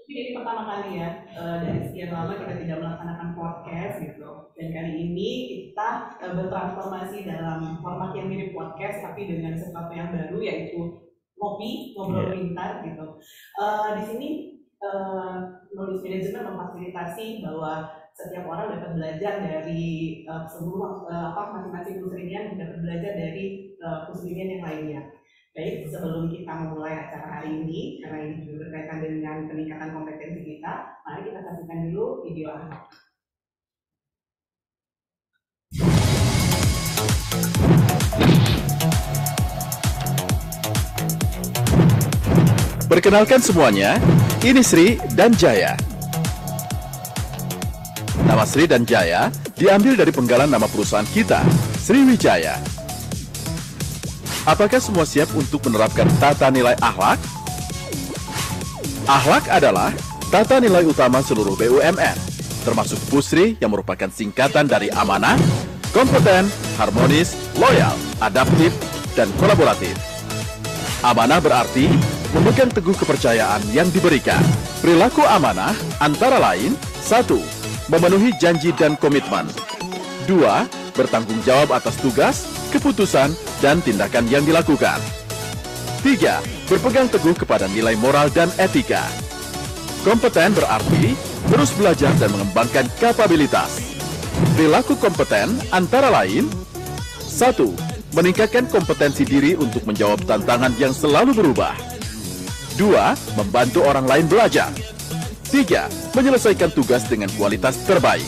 Ini pertama kali ya, dari sekian lama kita tidak melaksanakan podcast gitu. Dan kali ini kita bertransformasi dalam format yang mirip podcast, tapi dengan sesuatu yang baru, yaitu ngobrol pintar gitu. Di sini Knowledge Management memfasilitasi bahwa setiap orang dapat belajar dari seluruh masing-masing pusrinian dapat belajar dari pusrinian yang lainnya. Baik, sebelum kita memulai acara hari ini, karena ini juga berkaitan dengan peningkatan kompetensi kita, mari kita saksikan dulu video Ahmad. Perkenalkan semuanya, ini Sri dan Jaya. Nama Sri dan Jaya diambil dari penggalan nama perusahaan kita, Sriwijaya. Apakah semua siap untuk menerapkan tata nilai akhlak? Akhlak adalah tata nilai utama seluruh BUMN, termasuk Pusri yang merupakan singkatan dari amanah, kompeten, harmonis, loyal, adaptif, dan kolaboratif. Amanah berarti memegang teguh kepercayaan yang diberikan. Perilaku amanah antara lain: 1. Memenuhi janji dan komitmen. 2. Bertanggung jawab atas tugas, keputusan, dan tindakan yang dilakukan. 3. Berpegang teguh kepada nilai moral dan etika. Kompeten berarti terus belajar dan mengembangkan kapabilitas. Perilaku kompeten antara lain: 1. Meningkatkan kompetensi diri untuk menjawab tantangan yang selalu berubah. 2. Membantu orang lain belajar. 3. Menyelesaikan tugas dengan kualitas terbaik.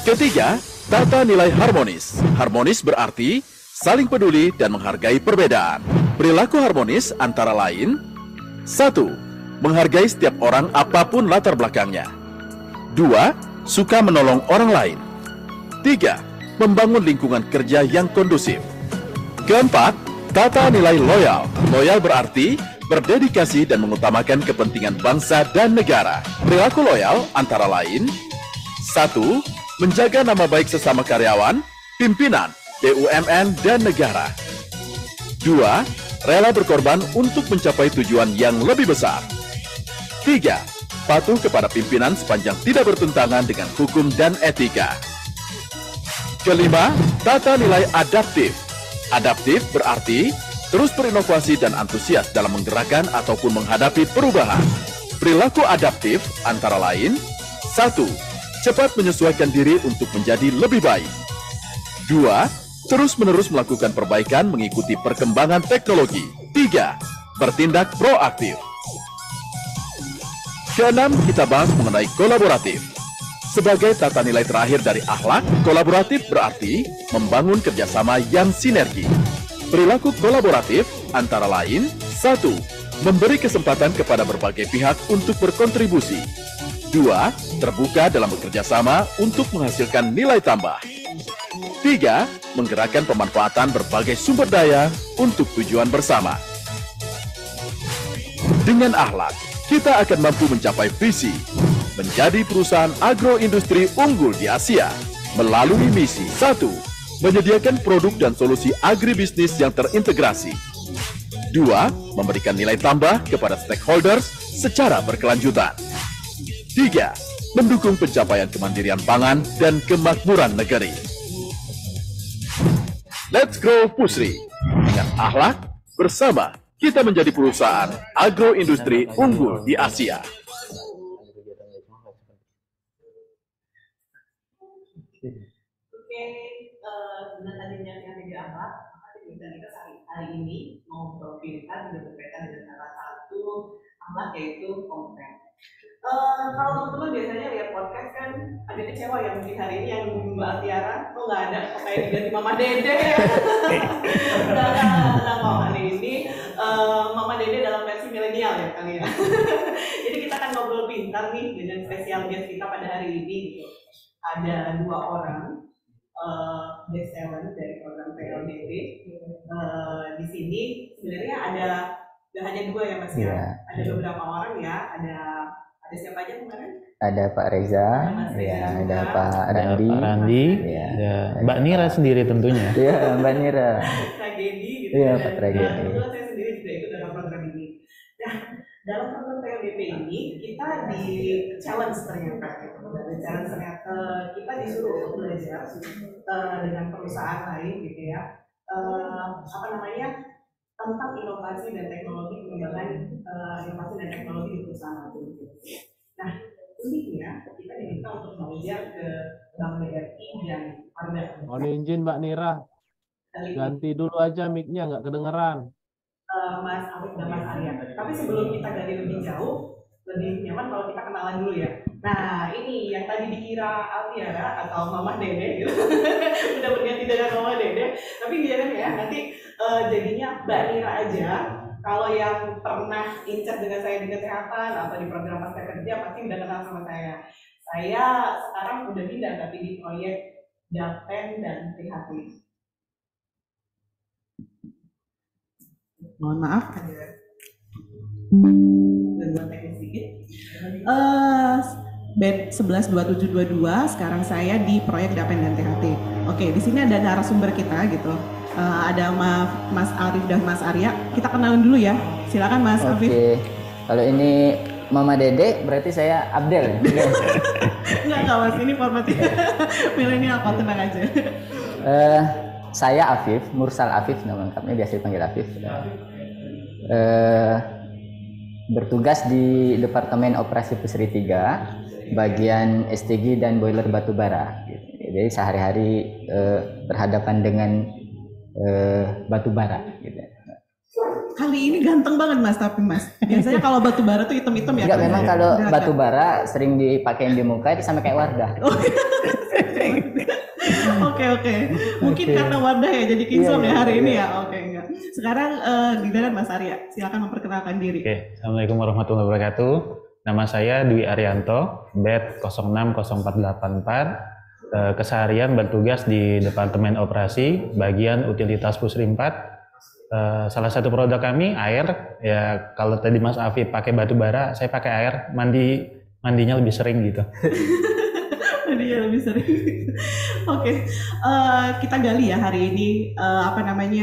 Ketiga, tata nilai harmonis. Harmonis berarti saling peduli dan menghargai perbedaan. Perilaku harmonis antara lain: 1. Menghargai setiap orang apapun latar belakangnya. 2. Suka menolong orang lain. 3. Membangun lingkungan kerja yang kondusif. Keempat, tata nilai loyal. Loyal berarti berdedikasi dan mengutamakan kepentingan bangsa dan negara. Perilaku loyal antara lain: 1. Menjaga nama baik sesama karyawan, pimpinan, BUMN, dan negara. 2. Rela berkorban untuk mencapai tujuan yang lebih besar. 3. Patuh kepada pimpinan sepanjang tidak bertentangan dengan hukum dan etika. Kelima, tata nilai adaptif. Adaptif berarti terus berinovasi dan antusias dalam menggerakkan ataupun menghadapi perubahan. Perilaku adaptif antara lain: 1. Cepat menyesuaikan diri untuk menjadi lebih baik. 2. Terus-menerus melakukan perbaikan mengikuti perkembangan teknologi. 3. Bertindak proaktif. Keenam, kita bahas mengenai kolaboratif. Sebagai tata nilai terakhir dari akhlak, kolaboratif berarti membangun kerjasama yang sinergi. Perilaku kolaboratif antara lain: 1. Memberi kesempatan kepada berbagai pihak untuk berkontribusi. 2. Terbuka dalam bekerja sama untuk menghasilkan nilai tambah. 3. Menggerakkan pemanfaatan berbagai sumber daya untuk tujuan bersama. Dengan akhlak, kita akan mampu mencapai visi menjadi perusahaan agroindustri unggul di Asia melalui misi: 1. Menyediakan produk dan solusi agribisnis yang terintegrasi. 2. Memberikan nilai tambah kepada stakeholders secara berkelanjutan. 3. Mendukung pencapaian kemandirian pangan dan kemakmuran negeri. Let's grow Pusri. Dengan akhlak, bersama kita menjadi perusahaan agroindustri unggul di Asia. Dengan tadinya yang tidak akhlak, maka kita hari ini ngobrol pintar juga berkaitan dengan salah satu akhlak, yaitu kompeten. Kalau teman-teman biasanya lihat podcast kan agak kecewa ya, mungkin hari ini yang Mbak Tiara nggak ada, kayak diganti Mama Dede. Nah, kalau hari ini Mama Dede dalam versi milenial ya kali ya. Jadi kita akan ngobrol pintar nih dengan spesial guest kita pada hari ini gitu. Ada 2 orang best seller dari program PLDT. Di sini sebenarnya ada nggak hanya 2 ya Mas ya, ada beberapa orang ya, ada siapa aja kemarin? Ada Pak Reza, ya, ada Pak Randi, ya, ada Mbak Nira sendiri tentunya. Iya, Mbak Nira. Tragedi gitu. Iya, Pak Tragedi. Kebetulan saya sendiri juga ikut dalam program ini. Nah, PPP ini kita di challenge ternyata gitu. Dan challenge ternyata kita disuruh untuk belajar dengan perusahaan lain gitu ya. Tentang inovasi dan teknologi pengembangan inovasi dan teknologi di perusahaan itu. Nah, uniknya kita diminta untuk belajar ke Bank BRI dan Wardah. Mohon izin Mbak Nira, ganti dulu aja mic-nya, nggak kedengeran. Mas Afif dan Mas Arya. Tapi sebelum kita gali lebih jauh, lebih nyaman kalau kita kenalan dulu ya. Nah, ini yang tadi dikira Alfiara atau Mama Dede gitu. Udah berganti dengan Mama Dede. Tapi jangan ya, nanti jadinya Mbak Nira aja. Kalau yang pernah incat dengan saya di kesehatan atau di program pasca kerja pasti udah kenal sama saya. Saya sekarang udah pindah tapi di proyek Dapen dan THT. Mohon maaf ada gangguan teknis sedikit. Bed 112722 sekarang saya di proyek Dapen dan THT. Oke, di sini ada narasumber kita gitu. Ada Mas Arif dan Mas Arya. Kita kenalan dulu ya. Silakan Mas Arif. Oke. Kalau ini Mama Dede berarti saya Abdel. Enggak Mas, ini formatnya milenial kok, tenang aja. Saya Afif, Mursal Afif nama lengkapnya, biasa dipanggil Afif. Bertugas di Departemen Operasi Pusri 3, bagian STG dan boiler batubara. Jadi sehari-hari berhadapan dengan batubara. Gitu. Kali ini ganteng banget Mas, tapi Mas. Biasanya kalau batubara tuh hitam-hitam ya. Enggak, memang kalau batubara sering dipakein di muka itu sama kayak Wardah. Oke. Mungkin karena Wardah ya jadi Kinsom ya hari ini ya. Oke, enggak. Sekarang giliran Mas Arya. Silakan memperkenalkan diri. Oke, Assalamualaikum warahmatullahi wabarakatuh. Nama saya Dwi Arianto, BED 060484. Keseharian bertugas di Departemen Operasi, bagian Utilitas Pusri 4. Salah satu produk kami air. Ya, kalau tadi Mas Afif pakai batubara, saya pakai air. Mandinya lebih sering gitu. Dia lebih sering. Oke, kita gali ya hari ini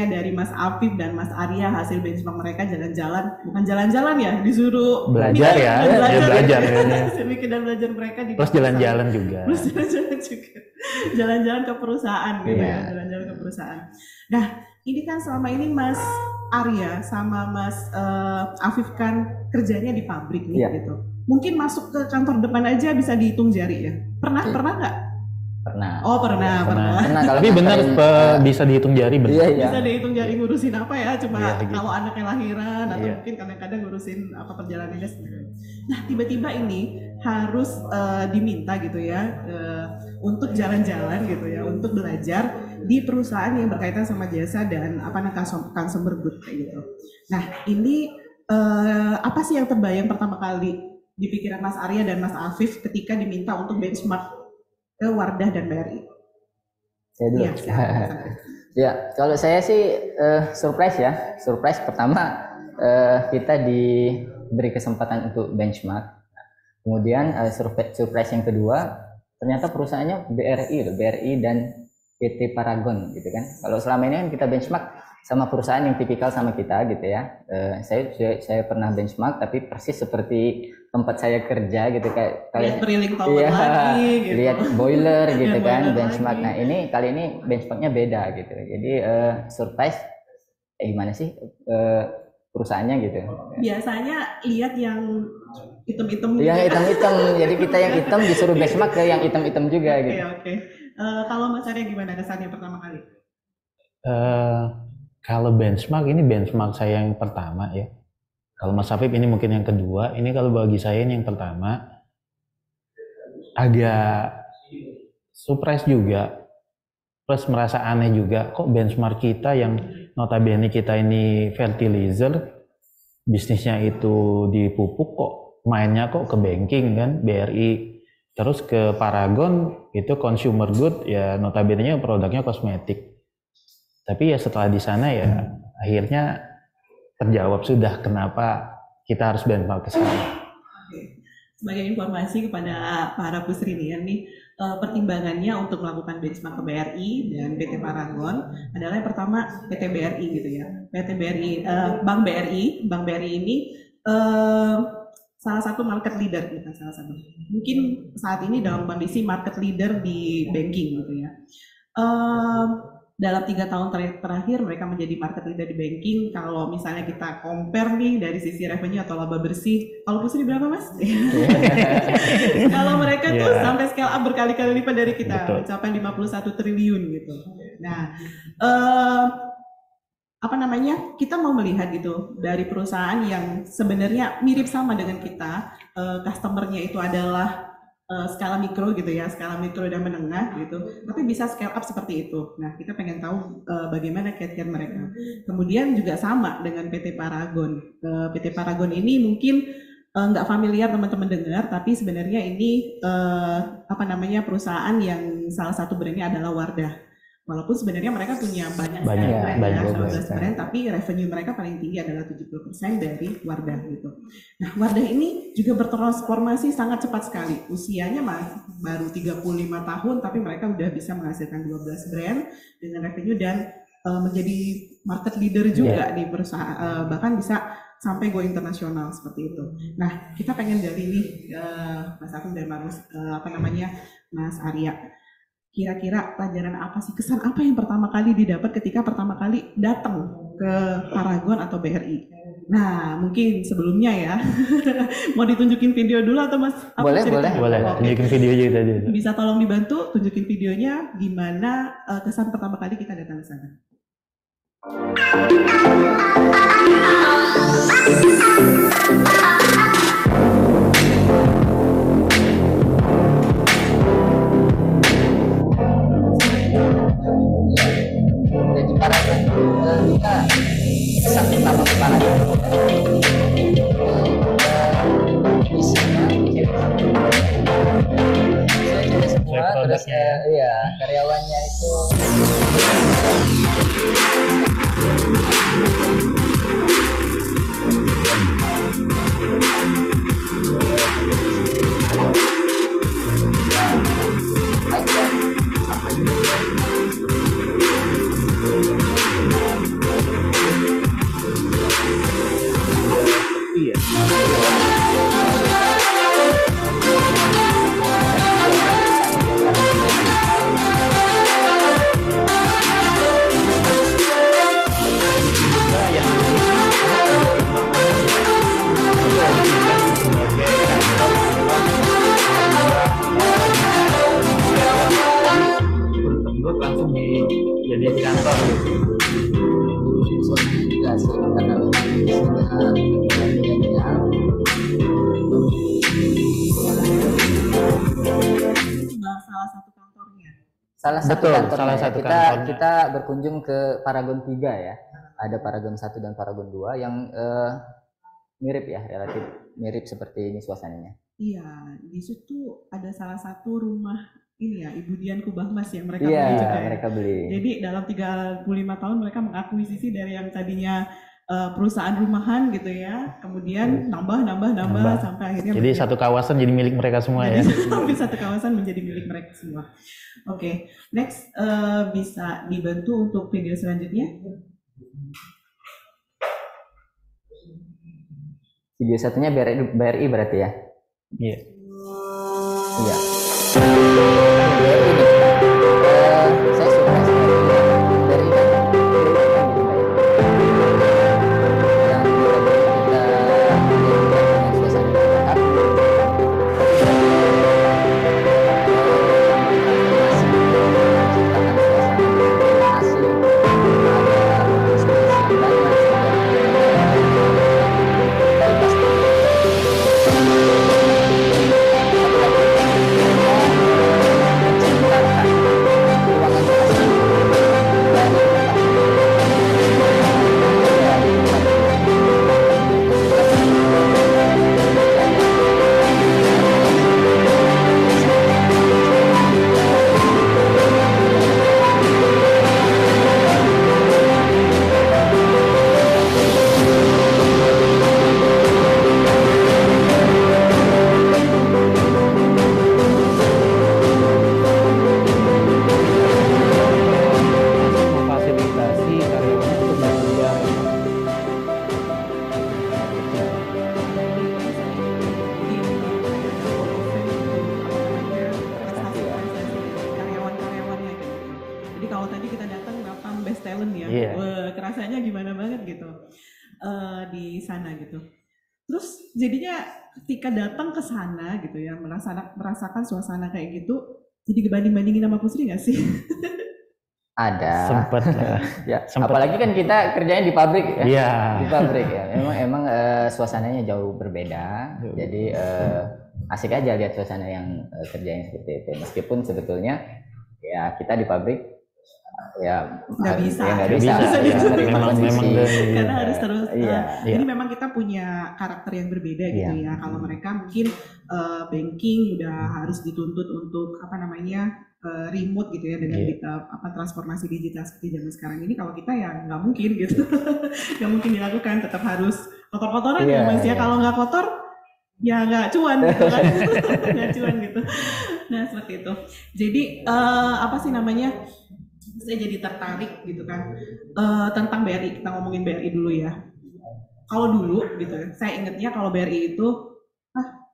dari Mas Afif dan Mas Arya hasil benchmark mereka jalan-jalan, bukan jalan-jalan ya, disuruh belajar ya, belajar ya. Dan belajar mereka di terus jalan-jalan juga. Jalan-jalan ke perusahaan gitu ya, jalan-jalan ke perusahaan. Nah, ini kan selama ini Mas Arya sama Mas Afif kan kerjanya di pabrik nih gitu. Mungkin masuk ke kantor depan aja bisa dihitung jari ya. Pernah nggak? Pernah. Oh pernah. Tapi benar bisa dihitung jari benar. Iya. Bisa dihitung jari ngurusin apa ya? Cuma gitu. kalau anaknya lahiran atau mungkin kadang-kadang ngurusin apa perjalanannya sendiri. Nah tiba-tiba ini harus diminta gitu ya untuk jalan-jalan gitu ya, untuk belajar di perusahaan yang berkaitan sama jasa dan consumer good kayak gitu. Nah ini apa sih yang terbayang pertama kali di pikiran Mas Arya dan Mas Afif ketika diminta untuk benchmark ke Wardah dan BRI? Saya dulu. Ya, kalau saya sih surprise ya. Surprise pertama kita diberi kesempatan untuk benchmark. Kemudian surprise yang kedua ternyata perusahaannya BRI dan PT Paragon gitu kan. Kalau selama ini kan kita benchmark sama perusahaan yang tipikal sama kita gitu ya. Saya pernah benchmark tapi persis seperti tempat saya kerja gitu kayak drilling tower lagi gitu. Lihat boiler gitu kan benchmark. Nah, kali ini benchmarknya beda gitu. Jadi surprise gimana sih perusahaannya gitu. Biasanya lihat yang hitam-hitam. Yang hitam-hitam. Jadi kita yang hitam disuruh benchmark ke yang hitam-hitam juga gitu. Oke. Kalau Mas Arya gimana kesannya pertama kali? Kalau benchmark ini benchmark saya yang pertama ya. Kalau Mas Afif ini mungkin yang kedua. Ini kalau bagi saya ini yang pertama. Agak surprise juga. Plus merasa aneh juga. Kok benchmark kita yang notabene kita ini fertilizer. Bisnisnya itu di pupuk kok. Mainnya kok ke banking kan. BRI. Terus ke Paragon itu consumer good. Ya notabene produknya kosmetik. Tapi ya setelah di sana ya akhirnya terjawab sudah kenapa kita harus benchmark ke sana. Sebagai informasi kepada para pusrinian nih, pertimbangannya untuk melakukan benchmark ke BRI dan PT Paragon adalah yang pertama PT BRI gitu ya. PT BRI, Bank BRI ini salah satu market leader, bukan salah satu, mungkin saat ini dalam kondisi market leader di banking gitu ya. Dalam 3 tahun terakhir mereka menjadi market leader di banking. Kalau misalnya kita compare nih dari sisi revenue atau laba bersih, kalau Pusri berapa Mas? Kalau mereka tuh sampai scale up berkali-kali lipat dari kita, mencapai 51 triliun gitu. Nah, kita mau melihat gitu dari perusahaan yang sebenarnya mirip sama dengan kita, customernya itu adalah skala mikro gitu ya, skala mikro dan menengah gitu, tapi bisa scale up seperti itu. Nah, kita pengen tahu bagaimana kiat-kiat mereka. Kemudian juga sama dengan PT Paragon. PT Paragon ini mungkin nggak familiar teman-teman dengar, tapi sebenarnya ini perusahaan yang salah satu brandnya adalah Wardah. Walaupun sebenarnya mereka punya banyak brand, tapi revenue mereka paling tinggi adalah 70% dari Wardah gitu. Nah, Wardah ini juga bertransformasi sangat cepat sekali. Usianya baru 35 tahun, tapi mereka udah bisa menghasilkan 12 brand dengan revenue dan menjadi market leader juga di perusahaan, bahkan bisa sampai go internasional seperti itu. Nah, kita pengen dari nih Mas Agung dan Mas Arya. Kira-kira pelajaran apa sih, kesan apa yang pertama kali didapat ketika pertama kali datang ke Paragon atau BRI? Nah, mungkin sebelumnya ya, mau ditunjukin video dulu atau Mas? Boleh. Tunjukin video aja tadi. Bisa tolong dibantu tunjukin videonya gimana kesan pertama kali kita datang ke sana. Jadi Paragon kita kesan pertama ke Paragon isinya cewek semua, terus karyawannya itu langsung jadi kantor salah satu kantornya. Kita berkunjung ke Paragon 3 ya. Ada Paragon 1 dan Paragon 2 yang mirip ya, relatif mirip seperti ini suasananya. Iya, di situ ada salah satu rumah ini ya, Ibu Dian Kubahmas yang mereka beli juga ya. Mereka beli. Jadi dalam 35 tahun mereka mengakuisisi dari yang tadinya perusahaan rumahan gitu ya, kemudian nambah sampai akhirnya jadi satu kawasan jadi milik mereka semua ya. Hampir satu kawasan menjadi milik mereka semua. Oke, next bisa dibantu untuk video selanjutnya. Video satunya BRI berarti ya? Iya. Iya. Saya suka BRI kan di sana gitu. Terus jadinya ketika datang ke sana gitu ya, merasakan suasana kayak gitu, jadi dibanding-bandingin sama Pusri nggak sih? Ada. Sempet lah. Ya, Sempet. apalagi kan kita kerjanya di pabrik ya. Iya. Di pabrik ya. Emang suasananya jauh berbeda. Jadi asik aja lihat suasana yang kerjanya seperti itu. Meskipun sebetulnya ya kita di pabrik ya Nggak bisa. ya nggak Nggak bisa. bisa. Ya, menerima Memang kondisi. Karena harus terus. Iya. Jadi memang kita punya karakter yang berbeda gitu ya. Kalau mereka mungkin banking udah harus dituntut untuk remote gitu ya dengan transformasi digital seperti zaman sekarang ini. Kalau kita ya nggak mungkin gitu, nggak mungkin dilakukan. Tetap harus kotor-kotoran ya Mas ya. Kalau nggak kotor ya nggak cuan gitu kan, nggak cuan gitu. Nah seperti itu. Jadi saya jadi tertarik gitu kan tentang BRI. Kita ngomongin BRI dulu ya. Kalau dulu gitu, saya ingatnya kalau BRI itu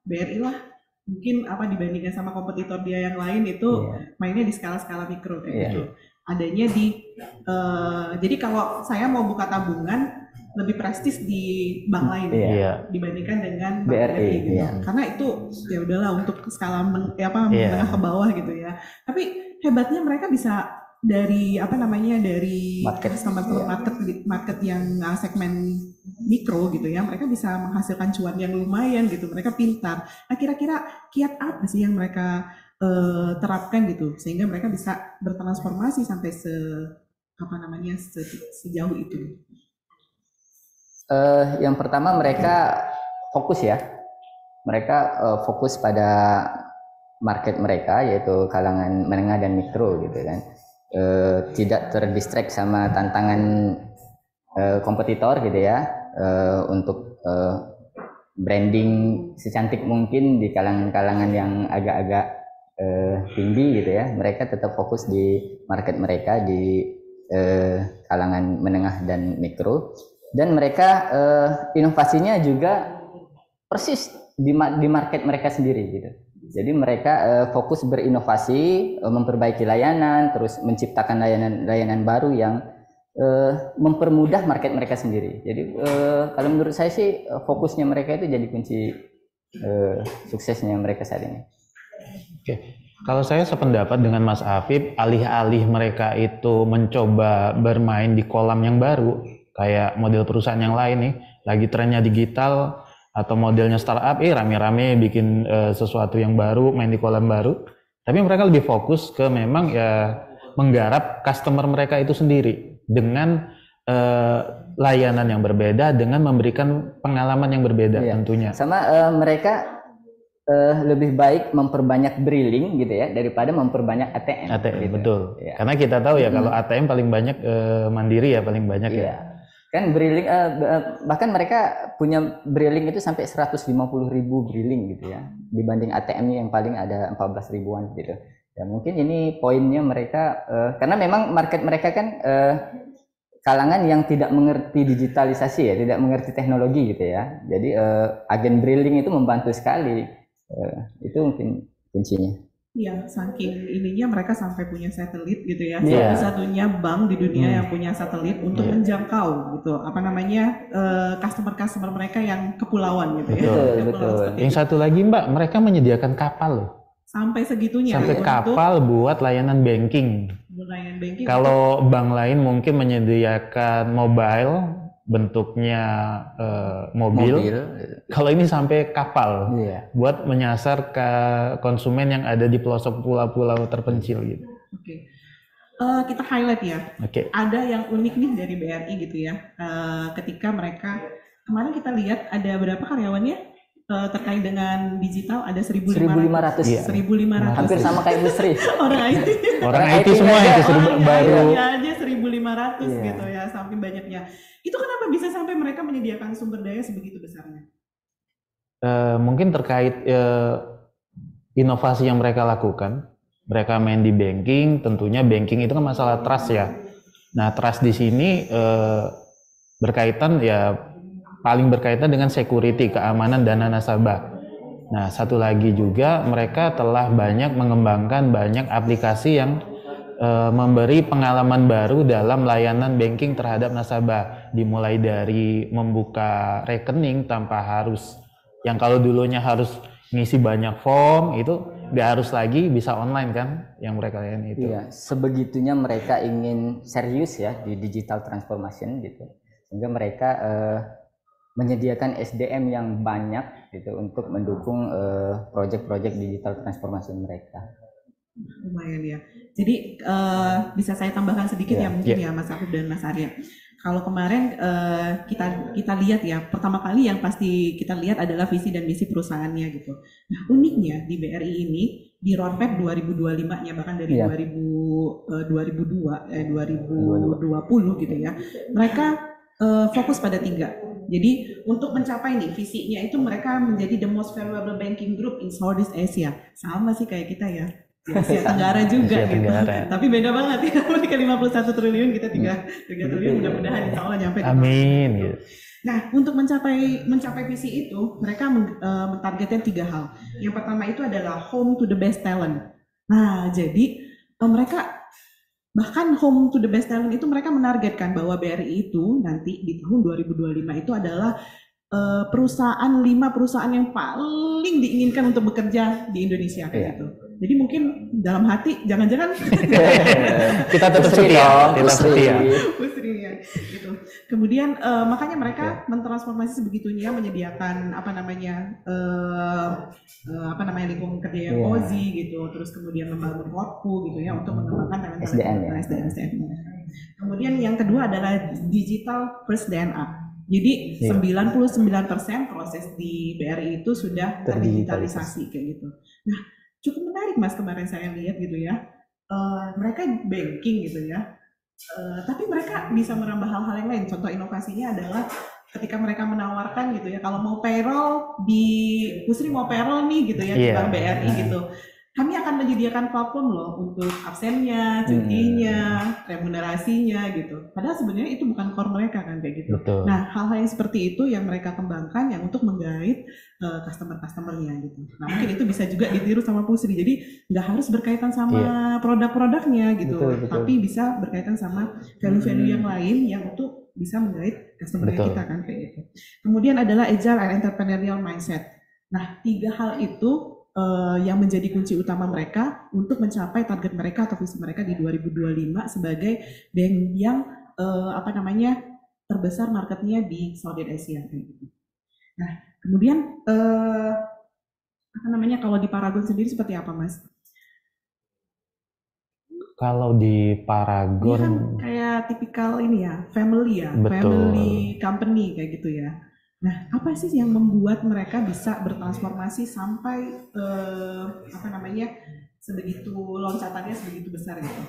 BRI lah mungkin dibandingkan sama kompetitor dia yang lain itu mainnya di skala-skala mikro kayak gitu. Adanya jadi kalau saya mau buka tabungan lebih prestis di bank lain dibandingkan dengan BRI gitu. Karena itu ya udahlah untuk skala menengah ke bawah gitu ya. Tapi hebatnya mereka bisa dari dari market yang segmen mikro gitu ya, mereka bisa menghasilkan cuan yang lumayan gitu. Mereka pintar. Nah kira-kira kiat apa sih yang mereka terapkan gitu sehingga mereka bisa bertransformasi sampai sejauh itu? Yang pertama mereka fokus ya. Mereka fokus pada market mereka yaitu kalangan menengah dan mikro gitu kan. Tidak terdistract sama tantangan kompetitor gitu ya, untuk branding secantik mungkin di kalangan yang agak-agak tinggi gitu ya. Mereka tetap fokus di market mereka di kalangan menengah dan mikro, dan mereka inovasinya juga persis di market mereka sendiri gitu. Jadi mereka fokus berinovasi, memperbaiki layanan, terus menciptakan layanan baru yang mempermudah market mereka sendiri. Jadi kalau menurut saya sih fokusnya mereka itu jadi kunci suksesnya mereka saat ini. Oke. Kalau saya sependapat dengan Mas Afif, alih-alih mereka itu mencoba bermain di kolam yang baru, kayak model perusahaan yang lain nih, lagi trennya digital, atau modelnya startup, rame-rame bikin sesuatu yang baru, main di kolam baru. Tapi mereka lebih fokus ke memang ya menggarap customer mereka itu sendiri dengan layanan yang berbeda, dengan memberikan pengalaman yang berbeda tentunya. Sama mereka lebih baik memperbanyak briling gitu ya daripada memperbanyak ATM. ATM gitu. Betul. Ya. Karena kita tahu ya kalau ATM paling banyak Mandiri ya paling banyak ya. Kan briling bahkan mereka punya briling itu sampai 150.000 briling gitu ya dibanding ATM yang paling ada 14 ribuan gitu. Ya mungkin ini poinnya mereka karena memang market mereka kan kalangan yang tidak mengerti digitalisasi ya, tidak mengerti teknologi gitu ya. Jadi agen briling itu membantu sekali. Itu mungkin kuncinya. Iya, saking ininya mereka sampai punya satelit gitu ya. Satu-satunya bank di dunia yang punya satelit untuk menjangkau gitu. Customer mereka yang kepulauan gitu ya. Betul. Yang satu lagi Mbak, mereka menyediakan kapal loh. Sampai segitunya. Sampai kapal buat layanan banking. Kalau bank lain mungkin menyediakan mobile bentuknya mobil. Kalau ini sampai kapal buat menyasar ke konsumen yang ada di pelosok pulau-pulau terpencil gitu. Oke. Kita highlight ya. Ada yang unik nih dari BRI gitu ya. Ketika mereka kemarin kita lihat ada berapa karyawannya terkait dengan digital ada 1.500. 1.500. Hampir sama kayak Bu Sri. Orang IT semua itu baru. Aja 1.500 gitu ya, saking banyaknya. Itu kenapa bisa sampai mereka menyediakan sumber daya sebegitu besarnya? Mungkin terkait inovasi yang mereka lakukan. Mereka main di banking, tentunya banking itu kan masalah trust ya. Nah, trust di sini paling berkaitan dengan security, keamanan dana nasabah. Nah, satu lagi juga mereka telah banyak mengembangkan banyak aplikasi yang memberi pengalaman baru dalam layanan banking terhadap nasabah. dimulai dari membuka rekening tanpa harus, yang kalau dulunya harus ngisi banyak form, itu nggak harus lagi, bisa online kan yang mereka lakukan itu. Iya, sebegitunya mereka ingin serius ya di digital transformation gitu, sehingga mereka menyediakan SDM yang banyak gitu untuk mendukung proyek-proyek digital transformation mereka. Lumayan ya. Jadi bisa saya tambahkan sedikit ya mungkin ya Mas Afif dan Mas Arya. Kalau kemarin kita lihat ya, pertama kali yang pasti kita lihat adalah visi dan misi perusahaannya gitu. Nah uniknya di BRI ini di roadmap 2025-nya bahkan dari 2020 gitu ya, mereka fokus pada 3. Jadi untuk mencapai nih visinya itu mereka menjadi the most valuable banking group in Southeast Asia. Sama sih kayak kita ya. Asia Tenggara juga Asia gitu. Tenggara. Tapi beda banget ya. Mereka 51 triliun, kita 3 triliun, mudah-mudahan insya Allah nyampe. Amin. Gitu. Nah, untuk mencapai visi itu, mereka mentargetkan 3 hal. Yang pertama itu adalah home to the best talent. Nah, jadi mereka bahkan home to the best talent itu mereka menargetkan bahwa BRI itu nanti di tahun 2025 itu adalah 5 perusahaan yang paling diinginkan untuk bekerja di Indonesia kayak gitu. Jadi mungkin dalam hati jangan-jangan kita tetap setia, Pusri ya, gitu. Kemudian makanya mereka mentransformasi sebegitunya, menyediakan lingkungan kerja yang cozy gitu, terus kemudian membangun workpool gitu ya untuk mengembangkan SDM. Kemudian yang kedua adalah digital first DNA. Jadi 99% proses di BRI itu sudah terdigitalisasi kayak gitu. Nah, cukup menarik Mas, kemarin saya lihat gitu ya. Mereka banking gitu ya. Tapi mereka bisa merambah hal-hal yang lain. Contoh inovasinya adalah ketika mereka menawarkan gitu ya, kalau mau payroll di Pusri mau payroll nih gitu ya di Bank BRI gitu. Kami akan menyediakan platform loh untuk absennya, cutinya, remunerasinya gitu. Padahal sebenarnya itu bukan core mereka kan kayak gitu. Betul. Nah, hal-hal yang seperti itu yang mereka kembangkan yang untuk menggait customer-customernya gitu. Nah, mungkin itu bisa juga ditiru sama Pusri. Jadi nggak harus berkaitan sama produk-produknya gitu, betul. tapi bisa berkaitan sama value-value yang lain yang untuk bisa menggait customer kita kan kayak gitu. Kemudian adalah agile and entrepreneurial mindset. Nah, 3 hal itu yang menjadi kunci utama mereka untuk mencapai target mereka atau visi mereka di 2025 sebagai bank yang terbesar marketnya di Southeast Asia kayak gitu. Nah, kemudian kalau di Paragon sendiri seperti apa, Mas? Kalau di Paragon ini kan kayak tipikal ini ya, family ya, family company kayak gitu ya. Nah, apa sih yang membuat mereka bisa bertransformasi sampai sebegitu loncatannya sebegitu besar gitu?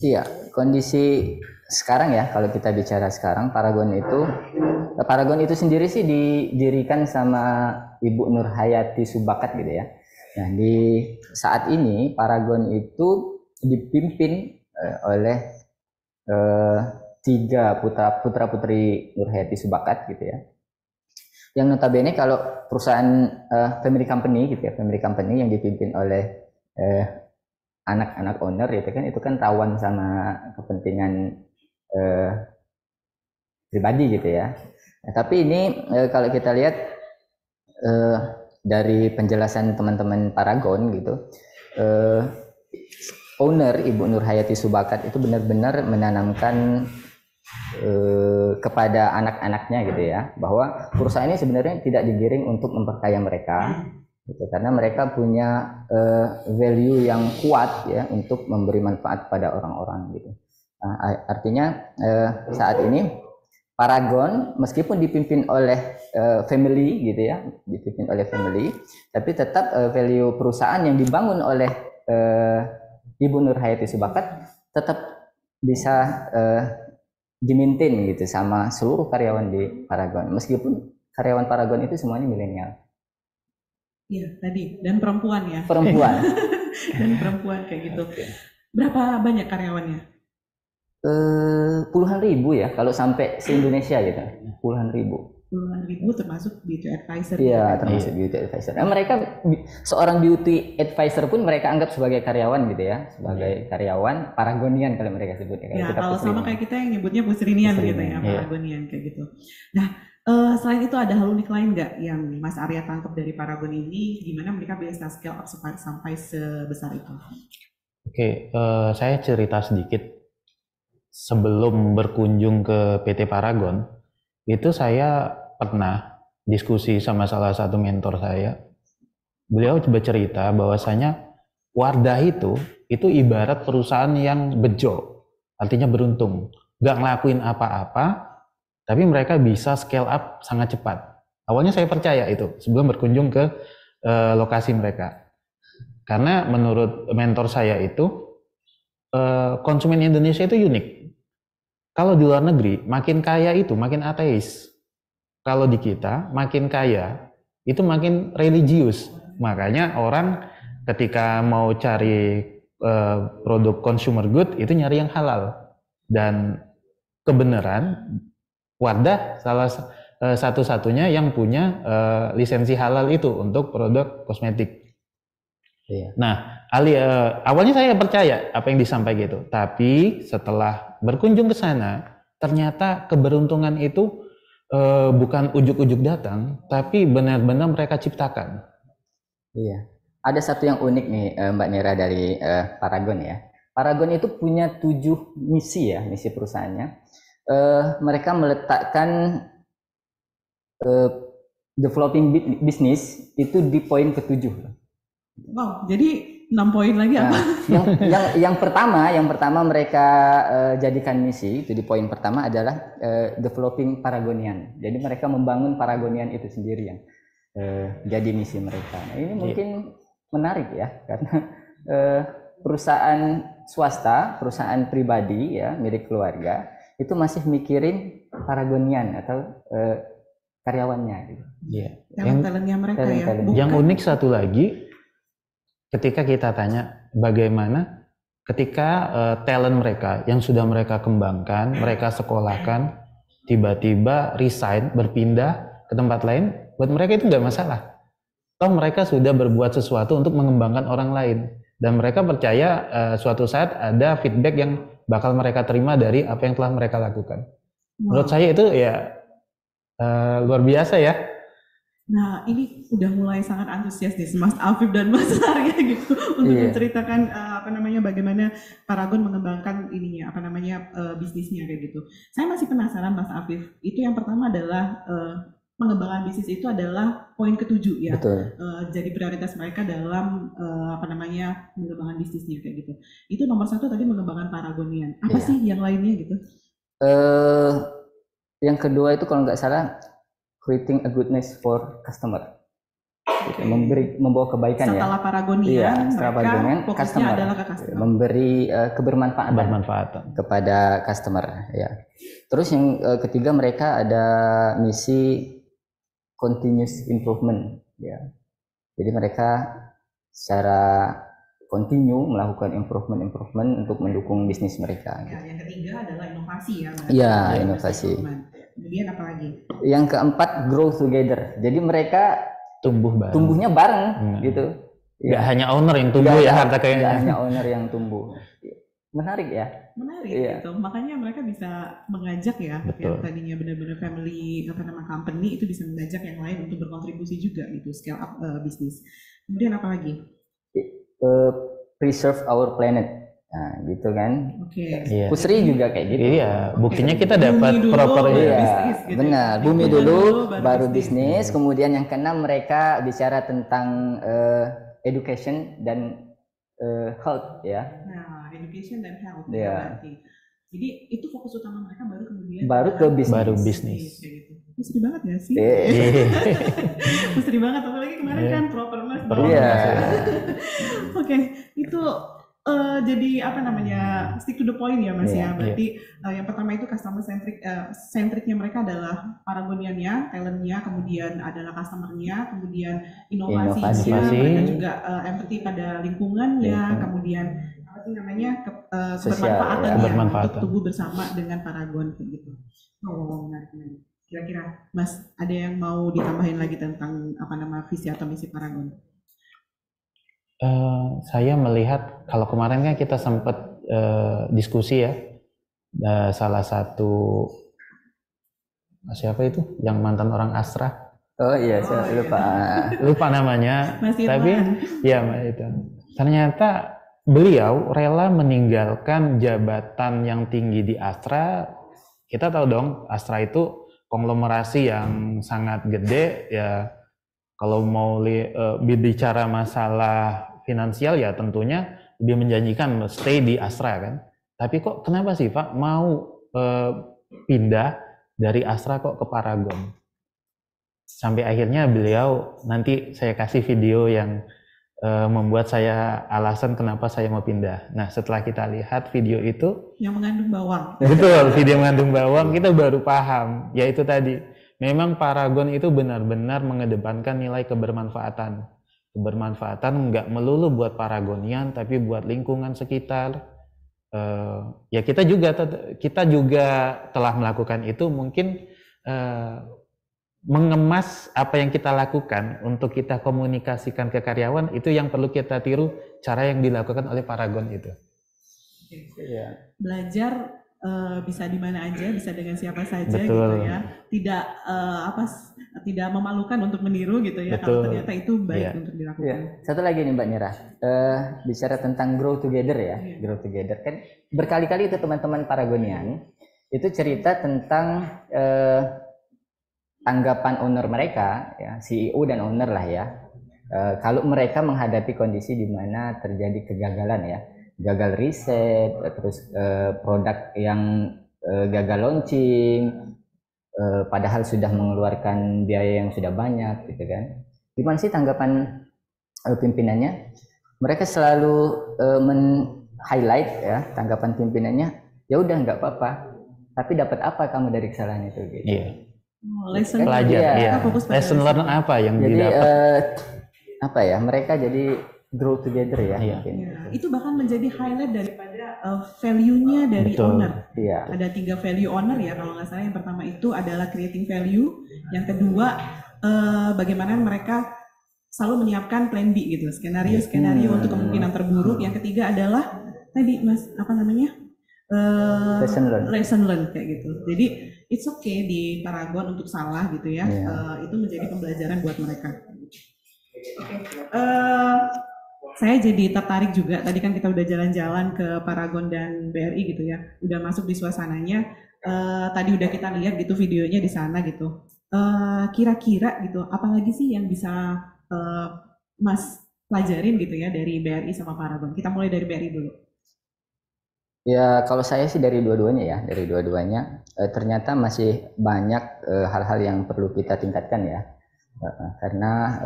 Iya, kondisi sekarang ya, kalau kita bicara sekarang, Paragon itu sendiri sih didirikan sama Ibu Nurhayati Subakat gitu ya. Nah, di saat ini Paragon itu dipimpin oleh 3 putra-putri Nurhayati Subakat gitu ya. Yang notabene kalau perusahaan family company gitu ya, family company yang dipimpin oleh anak-anak owner itu kan rawan sama kepentingan pribadi gitu ya. Nah, tapi ini kalau kita lihat dari penjelasan teman-teman Paragon gitu, owner Ibu Nurhayati Subakat itu benar-benar menanamkan kepada anak-anaknya gitu ya, bahwa perusahaan ini sebenarnya tidak digiring untuk memperkaya mereka gitu, karena mereka punya value yang kuat ya untuk memberi manfaat pada orang-orang gitu. Nah, artinya saat ini Paragon meskipun dipimpin oleh family gitu ya, dipimpin oleh family, tapi tetap value perusahaan yang dibangun oleh Ibu Nurhayati Subakat tetap bisa dimaintain gitu sama seluruh karyawan di Paragon, meskipun karyawan Paragon itu semuanya milenial. Iya, tadi dan perempuan ya. Perempuan. Dan perempuan kayak gitu. Berapa banyak karyawannya? Puluhan ribu ya, kalau sampai se-Indonesia gitu. Puluhan ribu. puluhan ribu termasuk beauty advisor. Iya, termasuk beauty advisor. Nah, mereka seorang beauty advisor pun mereka anggap sebagai karyawan gitu ya, sebagai karyawan Paragonian kalau mereka sebutnya. Ya, kalau sama kayak kita yang nyebutnya Pusrinian gitu ya, Paragonian kayak gitu. Nah, selain itu ada hal unik lain nggak yang Mas Arya tangkap dari Paragon ini, gimana mereka bisa scale up sampai sebesar itu? Oke, saya cerita sedikit. Sebelum berkunjung ke PT Paragon, itu saya pernah diskusi sama salah satu mentor saya. Beliau bercerita bahwasanya Wardah itu ibarat perusahaan yang bejo, artinya beruntung. Nggak ngelakuin apa-apa, tapi mereka bisa scale up sangat cepat. Awalnya saya percaya itu sebelum berkunjung ke lokasi mereka. Karena menurut mentor saya itu, konsumen Indonesia itu unik. Kalau di luar negeri, makin kaya itu makin ateis. Kalau di kita, makin kaya itu makin religius. Makanya orang ketika mau cari produk consumer good itu nyari yang halal. Dan kebenaran Wardah salah satu-satunya yang punya lisensi halal itu untuk produk kosmetik. Iya. Nah, awalnya saya percaya apa yang disampaikan itu, tapi setelah berkunjung ke sana, ternyata keberuntungan itu bukan ujuk-ujuk datang, tapi benar-benar mereka ciptakan. Iya. Ada satu yang unik nih, Mbak Nira dari Paragon ya. Paragon itu punya 7 misi ya, misi perusahaannya. Mereka meletakkan developing business itu di poin ke-7. Wow, jadi 6 poin lagi apa? Yang pertama mereka jadikan misi itu di poin pertama adalah developing Paragonian. Jadi mereka membangun Paragonian itu sendiri yang jadi misi mereka. Nah, ini mungkin menarik ya, karena perusahaan swasta, perusahaan pribadi ya milik keluarga itu masih mikirin Paragonian atau karyawannya. Gitu. Yeah. Talent-talentnya mereka ya. Yang unik satu lagi. Ketika kita tanya bagaimana ketika talent mereka yang sudah mereka kembangkan, mereka sekolahkan, tiba-tiba resign, berpindah ke tempat lain, buat mereka itu nggak masalah. Toh mereka sudah berbuat sesuatu untuk mengembangkan orang lain. Dan mereka percaya suatu saat ada feedback yang bakal mereka terima dari apa yang telah mereka lakukan. Menurut saya itu ya luar biasa ya. Nah, ini udah mulai sangat antusias nih Mas Afif dan Mas Arya gitu untuk menceritakan bagaimana Paragon mengembangkan ininya bisnisnya kayak gitu. Saya masih penasaran Mas Afif. Itu yang pertama adalah pengembangan bisnis itu adalah poin ke-7 ya. Betul. Jadi prioritas mereka dalam pengembangan bisnisnya kayak gitu. Itu nomor 1 tadi mengembangkan Paragonian. Apa sih yang lainnya gitu? Yang kedua itu kalau nggak salah creating a goodness for customer. Okay. Membawa kebaikan setelah Paragonian, setelah Paragonian, fokusnya adalah ke customer. Memberi kebermanfaatan kepada customer. Ya. Terus yang ketiga mereka ada misi continuous improvement. Ya. Jadi mereka secara continue melakukan improvement untuk mendukung bisnis mereka. Ya, yang ketiga adalah inovasi ya. Iya, inovasi. Kemudian apa lagi? Yang keempat grow together. Jadi mereka tumbuhnya bareng gitu. Nggak hanya owner yang tumbuh ya harta kayaknya. Nggak hanya owner yang tumbuh. Menarik ya. Menarik gitu. Makanya mereka bisa mengajak ya. Betul. Yang tadinya benar-benar family company itu bisa mengajak yang lain untuk berkontribusi juga gitu scale up bisnis. Kemudian apa lagi? Preserve our planet. Nah, gitu kan. Oke. Pusri juga kayak gitu. Iya, buktinya kita dapat proper bisnis, gitu. Benar, bumi dulu baru bisnis. Kemudian yang keenam mereka bicara tentang education dan health ya. Nah, education dan health berarti. Jadi itu fokus utama mereka baru ke bisnis. Baru bisnis. Gitu. Mesti banget ya sih? Mesti banget, apalagi kemarin kan propermas. Oke, itu jadi stick to the point ya Mas ya. Berarti yang pertama itu customer centricnya mereka adalah Paragoniannya, talentnya, kemudian adalah customernya, kemudian inovasinya, mereka juga empathy pada lingkungannya, kemudian kebermanfaatannya untuk tumbuh bersama dengan Paragon gitu. Oh, menarik. Kira-kira Mas ada yang mau ditambahin lagi tentang visi atau misi Paragon? Saya melihat kalau kemarin kan kita sempat diskusi ya, salah satu siapa itu yang mantan orang Astra. Oh iya, saya lupa namanya. Tapi ya itu ternyata beliau rela meninggalkan jabatan yang tinggi di Astra. Kita tahu dong, Astra itu konglomerasi yang sangat gede ya. Kalau mau bicara masalah finansial ya tentunya lebih menjanjikan stay di Astra kan. Tapi kok kenapa sih Pak mau pindah dari Astra kok ke Paragon? Sampai akhirnya beliau, nanti saya kasih video yang membuat saya alasan kenapa saya mau pindah. Nah setelah kita lihat video itu yang mengandung bawang. Betul, video mengandung bawang, kita baru paham, yaitu tadi memang Paragon itu benar-benar mengedepankan nilai kebermanfaatan. Kebermanfaatan nggak melulu buat Paragonian, tapi buat lingkungan sekitar. Ya kita juga telah melakukan itu, mungkin mengemas apa yang kita lakukan untuk kita komunikasikan ke karyawan, itu yang perlu kita tiru cara yang dilakukan oleh Paragon itu. Ya. Belajar bisa di mana aja, bisa dengan siapa saja. Betul. Gitu ya. Tidak memalukan untuk meniru gitu ya. Betul. Kalau ternyata itu baik untuk dilakukan. Ya. Satu lagi nih Mbak Nira, bicara tentang grow together ya. Grow together kan berkali-kali itu teman-teman Paragonian itu cerita tentang tanggapan owner mereka, ya, CEO dan owner lah ya, kalau mereka menghadapi kondisi di mana terjadi kegagalan ya, gagal riset, terus produk yang gagal launching, padahal sudah mengeluarkan biaya yang sudah banyak, gitu kan? Gimana sih tanggapan pimpinannya? Mereka selalu men-highlight ya tanggapan pimpinannya. Ya udah nggak apa-apa, tapi dapat apa kamu dari kesalahan itu? Gitu. Iya. Lesson belajar ya. Lesson learn apa yang didapat? Apa ya, mereka jadi grow together ya. Mungkin. Ya, itu bahkan menjadi highlight daripada value-nya dari owner. Iya. Ada 3 value owner ya kalau nggak salah. Yang pertama itu adalah creating value. Yang kedua bagaimana mereka selalu menyiapkan plan B gitu, skenario untuk kemungkinan terburuk. Yang ketiga adalah tadi Mas lesson learn kayak gitu. Jadi it's okay di Paragon untuk salah gitu ya. Itu menjadi pembelajaran buat mereka. Saya jadi tertarik juga. Tadi kan kita udah jalan-jalan ke Paragon dan BRI gitu ya. Udah masuk di suasananya. Tadi udah kita lihat gitu videonya di sana gitu. Kira-kira gitu, apalagi sih yang bisa Mas pelajarin gitu ya dari BRI sama Paragon? Kita mulai dari BRI dulu. Ya kalau saya sih dari dua-duanya ternyata masih banyak hal-hal yang perlu kita tingkatkan ya, karena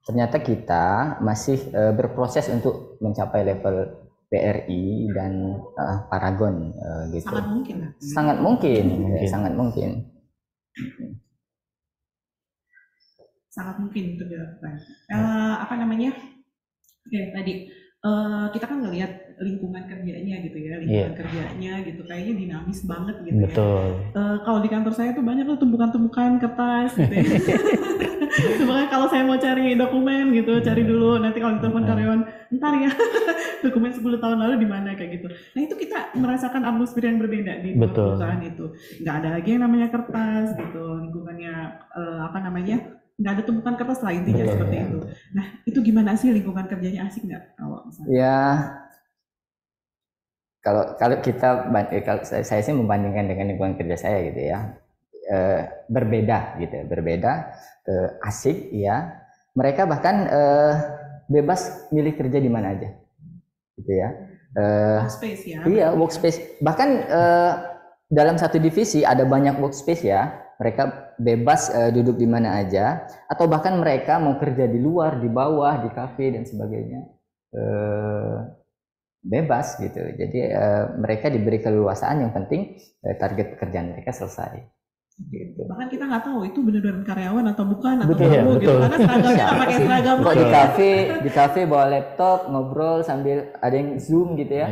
ternyata kita masih berproses untuk mencapai level BRI dan Paragon gitu. Sangat mungkin. Sangat mungkin untuk dilakukan. Tadi kita kan ngelihat lingkungan kerjanya gitu ya, kerjanya gitu kayaknya dinamis banget gitu. Betul. Ya. Kalau di kantor saya tuh banyak tuh tumpukan-tumpukan kertas gitu ya. Sebenarnya kalau saya mau cari dokumen gitu, cari dulu, nanti kalau ditelepon karyawan, ntar ya dokumen 10 tahun lalu di mana kayak gitu. Nah itu kita merasakan atmosfer yang berbeda di perusahaan itu. Nggak ada lagi yang namanya kertas gitu, lingkungannya nggak ada tumpukan kertas lah intinya seperti itu. Nah itu gimana sih lingkungan kerjanya, asik nggak kalau misalnya? Ya kalau saya sih membandingkan dengan lingkungan kerja saya gitu ya, berbeda asik ya. Mereka bahkan bebas milih kerja di mana aja gitu ya. Workspace ya. Iya, workspace. Bahkan dalam satu divisi ada banyak workspace ya. Mereka bebas duduk di mana aja, atau bahkan mereka mau kerja di luar, di bawah, di kafe dan sebagainya, bebas gitu. Jadi mereka diberi keleluasaan, yang penting target pekerjaan mereka selesai. Gitu. Bahkan kita nggak tahu itu benar-benar karyawan atau bukan, atau betul. Gitu. Karena seragamnya nggak pakai seragam. Kok di kafe bawa laptop ngobrol sambil ada yang Zoom gitu ya.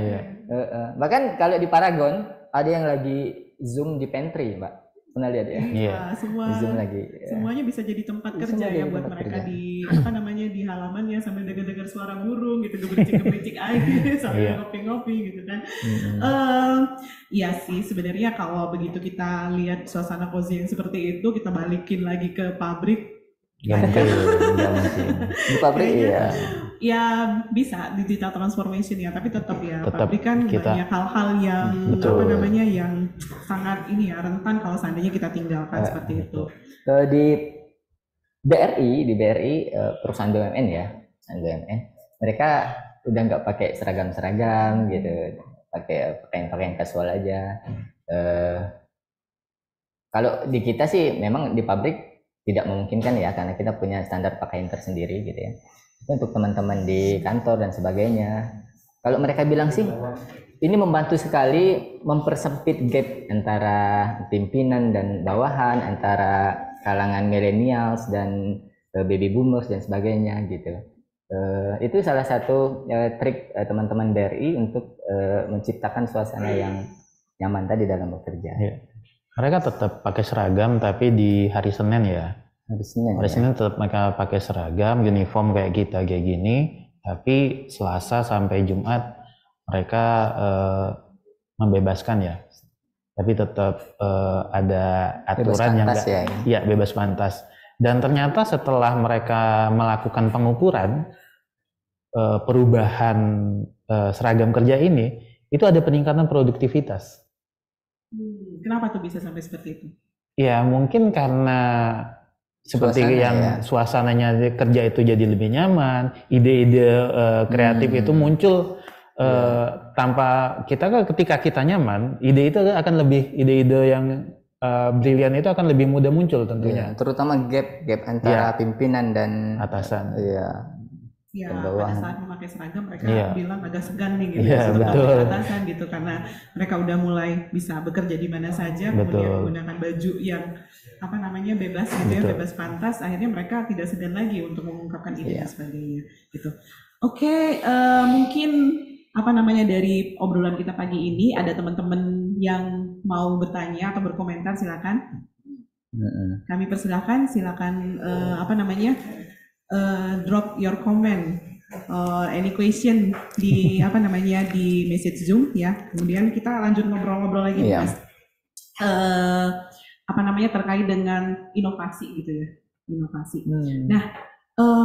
Bahkan kalau di Paragon ada yang lagi Zoom di pantry, Mbak. pernah lihat ya? Iya. Zoom lagi. Semuanya bisa jadi tempat Bisa kerja jadi ya buat tempat mereka kerja. di apa namanya di halamannya sambil dengar-dengar suara burung gitu, gemericik-gemericik air sambil Iya. ngopi-ngopi gitu kan. Mm-mm. Iya sih sebenarnya kalau begitu kita lihat suasana cozy yang seperti itu, kita balikin lagi ke pabrik. Nggak mungkin. Nggak mungkin. Di pabrik Kayaknya, iya. Ya bisa digital transformation ya, tapi tetap ya Tetap pabrik kan kita- banyak hal-hal yang Betul. apa namanya yang sangat ini ya rentan kalau seandainya kita tinggalkan seperti itu. Di BRI perusahaan BUMN ya, perusahaan BUMN, mereka udah nggak pakai seragam-seragam gitu, pakai pakaian kasual aja. Kalau di kita sih memang di pabrik tidak memungkinkan ya, karena kita punya standar pakaian tersendiri gitu ya. Itu untuk teman-teman di kantor dan sebagainya. Kalau mereka bilang sih, ini membantu sekali mempersempit gap antara pimpinan dan bawahan, antara kalangan millennials dan baby boomers dan sebagainya gitu. Itu salah satu trik teman-teman BRI untuk menciptakan suasana yang nyaman tadi dalam bekerja. Iya. Mereka tetap pakai seragam tapi di hari Senin ya. Hari Senin tetap mereka pakai seragam, uniform kayak kita kayak gini. Tapi Selasa sampai Jumat mereka membebaskan ya. Tapi tetap ada aturan yang enggak, ya bebas pantas. Dan ternyata setelah mereka melakukan pengukuran perubahan seragam kerja ini, itu ada peningkatan produktivitas. Kenapa tuh bisa sampai seperti itu? Ya mungkin karena seperti suasananya kerja itu jadi lebih nyaman, ide-ide kreatif itu muncul tanpa kita, ketika kita nyaman, ide itu akan lebih, ide-ide yang brilian itu akan lebih mudah muncul tentunya. Terutama gap antara pimpinan dan atasan. Ya, pada saat memakai seragam mereka bilang agak segan nih gitu, betul. atasan gitu, karena mereka udah mulai bisa bekerja di mana saja, kemudian menggunakan baju yang apa namanya bebas gitu ya, bebas pantas, akhirnya mereka tidak segan lagi untuk mengungkapkan ide dan sebagainya gitu. Oke, mungkin apa namanya dari obrolan kita pagi ini ada teman-teman yang mau bertanya atau berkomentar, silakan. Kami persilahkan, silakan apa namanya drop your comment or any question di apa namanya di message Zoom ya. Kemudian kita lanjut ngobrol-ngobrol lagi Mas. Apa namanya terkait dengan inovasi gitu ya, inovasi. Nah,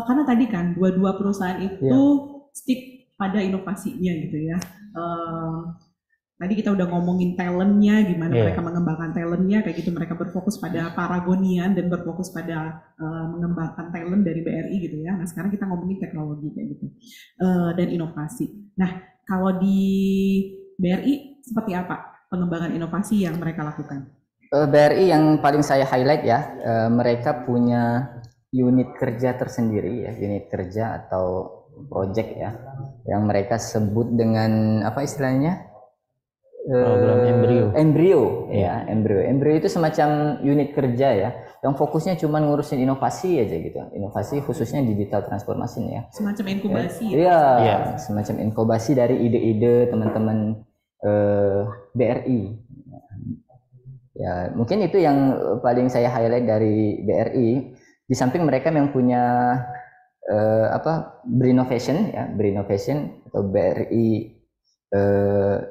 karena tadi kan dua perusahaan itu stick pada inovasinya gitu ya. Tadi kita udah ngomongin talentnya, gimana mereka mengembangkan talentnya, kayak gitu mereka berfokus pada Paragonian dan berfokus pada mengembangkan talent dari BRI gitu ya. Nah sekarang kita ngomongin teknologi kayak gitu dan inovasi. Nah kalau di BRI seperti apa pengembangan inovasi yang mereka lakukan? BRI yang paling saya highlight ya, mereka punya unit kerja tersendiri ya, unit kerja atau project ya, yang mereka sebut dengan apa istilahnya? Program embrio itu semacam unit kerja ya yang fokusnya cuma ngurusin inovasi aja gitu, inovasi khususnya digital transformation ya, semacam inkubasi semacam inkubasi dari ide-ide teman-teman BRI ya. Mungkin itu yang paling saya highlight dari BRI, di samping mereka yang punya Brinnovation atau BRI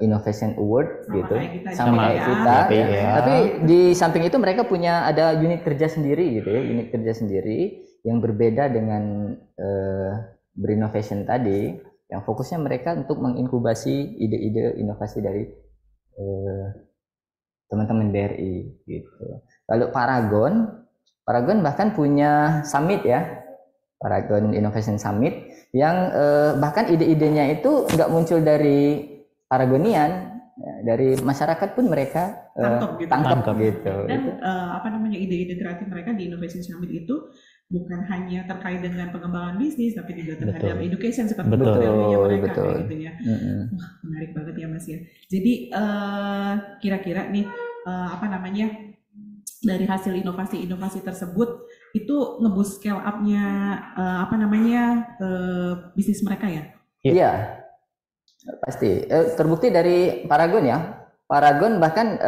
Innovation Award gitu, sama kayak kita. Tapi di samping itu mereka punya ada unit kerja sendiri gitu ya, unit kerja sendiri yang berbeda dengan Brinnovation tadi, yang fokusnya mereka untuk menginkubasi ide-ide inovasi dari teman-teman BRI gitu. Lalu Paragon bahkan punya summit ya, Paragon Innovation Summit, yang bahkan ide-idenya itu nggak muncul dari Paragonian, dari masyarakat pun mereka tangkap gitu. Dan apa namanya ide-ide kreatif mereka di Innovation Summit itu bukan hanya terkait dengan pengembangan bisnis, tapi juga terhadap education seperti value-nya mereka gitu ya. Wah, menarik banget ya Mas ya. Jadi kira-kira nih apa namanya dari hasil inovasi-inovasi tersebut itu nge-boost scale up-nya apa namanya bisnis mereka ya? Iya. Pasti terbukti dari Paragon ya. Paragon bahkan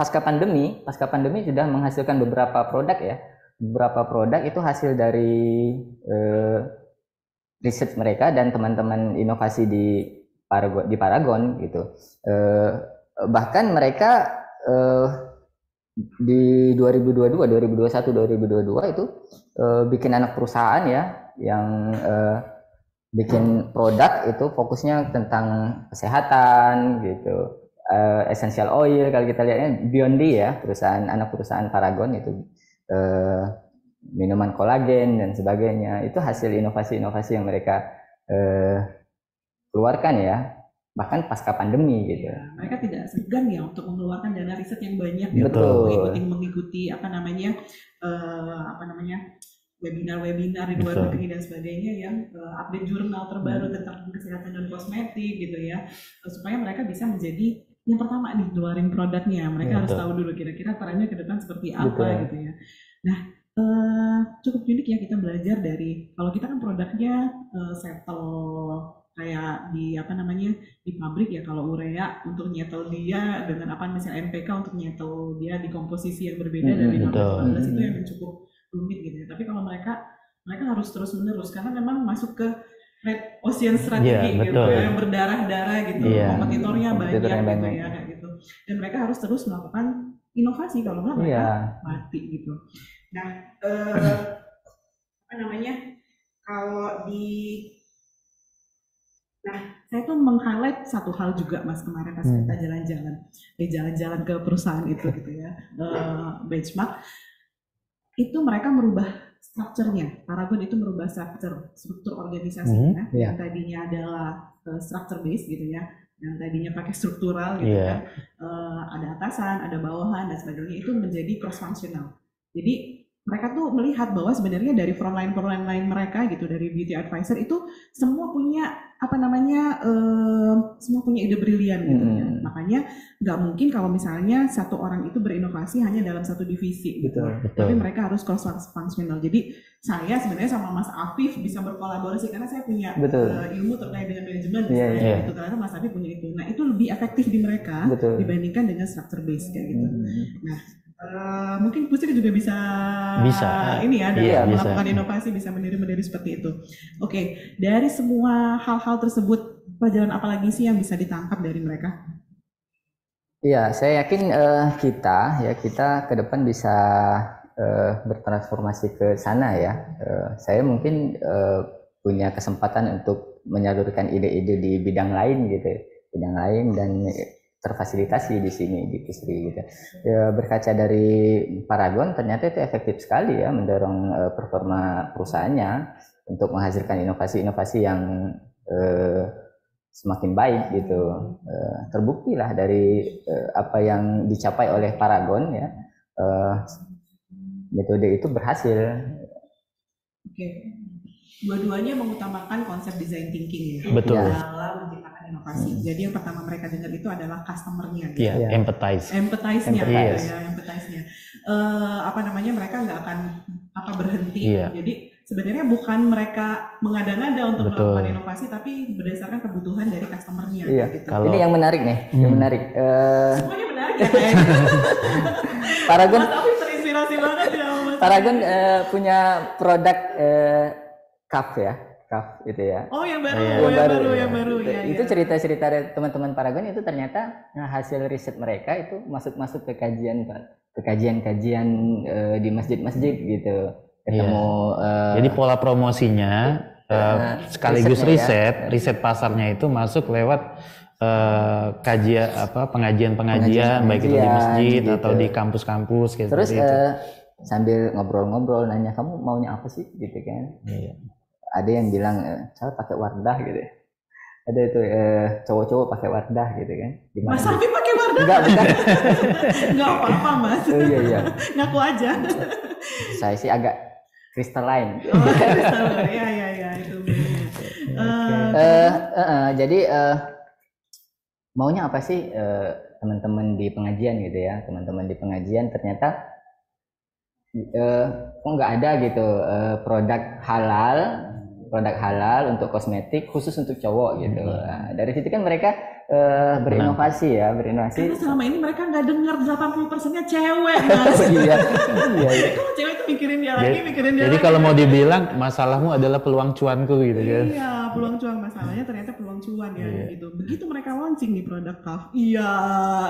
pasca pandemi sudah menghasilkan beberapa produk ya. Beberapa produk itu hasil dari riset mereka dan teman-teman inovasi di Paragon gitu. Bahkan mereka di 2022, 2021, 2022 itu bikin anak perusahaan ya yang bikin produk itu fokusnya tentang kesehatan gitu. Essential oil kalau kita lihatnya Biondi ya, anak perusahaan Paragon itu minuman kolagen dan sebagainya, itu hasil inovasi-inovasi yang mereka keluarkan ya, bahkan pasca pandemi gitu. Ya, mereka tidak segan ya untuk mengeluarkan dana riset yang banyak ya, Betul. untuk mengikuti webinar di luar negeri dan sebagainya yang update jurnal terbaru tentang kesehatan dan kosmetik gitu ya, supaya mereka bisa menjadi yang pertama nih keluarin produknya. Mereka harus tahu dulu kira-kira perannya ke depan seperti apa gitu ya. Nah, cukup unik ya kita belajar dari, kalau kita kan produknya settle kayak di di pabrik ya, kalau urea untuk nyetel dia dengan misalnya NPK untuk nyetel dia di komposisi yang berbeda dari 15 itu yang cukup rumit gitu ya. Tapi kalau mereka harus terus menerus karena memang masuk ke Red Ocean strategi gitu yang berdarah-darah gitu, kompetitornya banyak gitu ya kayak gitu. Dan mereka harus terus melakukan inovasi, kalau nggak mereka mati gitu. Nah, saya tuh meng-highlight satu hal juga Mas kemarin pas kita jalan-jalan ke perusahaan itu gitu ya, Benchmark itu mereka merubah strukturnya. Paragon itu merubah struktur organisasinya yang tadinya adalah structure based gitu ya, yang tadinya pakai struktural gitu kan, ada atasan, ada bawahan dan sebagainya, itu menjadi cross functional. Jadi mereka tuh melihat bahwa sebenarnya dari frontline mereka gitu, dari beauty advisor itu semua punya semua punya ide brilian gitu ya. Makanya nggak mungkin kalau misalnya satu orang itu berinovasi hanya dalam satu divisi gitu. Tapi mereka harus cross functional. Jadi saya sebenarnya sama Mas Afif bisa berkolaborasi karena saya punya ilmu terkait dengan manajemen gitu. Karena Mas Afif punya itu. Nah, itu lebih efektif di mereka dibandingkan dengan structure based kayak gitu. Nah, mungkin Putri juga bisa ini ya dalam melakukan inovasi, bisa meniru seperti itu. Oke, dari semua hal-hal tersebut pelajaran apa lagi sih yang bisa ditangkap dari mereka? Iya, saya yakin kita ke depan bisa bertransformasi ke sana ya. Saya mungkin punya kesempatan untuk menyalurkan ide-ide di bidang lain dan terfasilitasi di sini di Pusri gitu. Ya, berkaca dari Paragon ternyata itu efektif sekali ya mendorong performa perusahaannya untuk menghasilkan inovasi-inovasi yang semakin baik gitu. Terbukti lah dari apa yang dicapai oleh Paragon ya, metode itu berhasil. Oke. Dua-duanya mengutamakan konsep design thinking ya. Betul. Dalam menciptakan inovasi. Jadi yang pertama mereka dengar itu adalah customer-nya gitu. Empathize-nya. Mereka nggak akan berhenti. Jadi sebenarnya bukan mereka mengada-ngada untuk melakukan inovasi, tapi berdasarkan kebutuhan dari customer-nya gitu. Ini yang menarik nih, Semuanya menarik ya kayaknya. Paragon terinspirasi banget ya Mas. Paragon punya produk cup itu ya. Oh, yang baru. Itu cerita-cerita dari teman-teman Paragon itu ternyata hasil riset mereka itu masuk ke kajian di masjid-masjid gitu. Ketemu jadi pola promosinya sekaligus riset pasarnya itu masuk lewat pengajian baik itu di masjid gitu, atau di kampus-kampus gitu. Terus sambil ngobrol-ngobrol nanya, kamu maunya apa sih gitu kan. Ada yang bilang saya pakai Wardah gitu. Ada itu cowok-cowok pakai Wardah gitu kan. Mas Safi pakai Wardah? Enggak. Enggak apa-apa Mas. Oh iya. Ngaku aja. Saya sih agak crystalline. Iya itu. Jadi maunya apa sih teman-teman di pengajian gitu ya. Teman-teman di pengajian ternyata kok nggak ada gitu produk halal untuk kosmetik khusus untuk cowok gitu. Dari situ kan mereka berinovasi ya, berinovasi. Karena selama ini mereka nggak dengar 80%-nya cewek, Mas. Iya. Kalau cewek itu mikirin dia lagi, mikirin dia Jadi lagi. kalau mau dibilang masalahmu adalah peluang cuanku gitu kan. Iya, peluang cuan, masalahnya ternyata peluang cuan ya Iya. gitu. Begitu mereka launching di produk Kaf, iya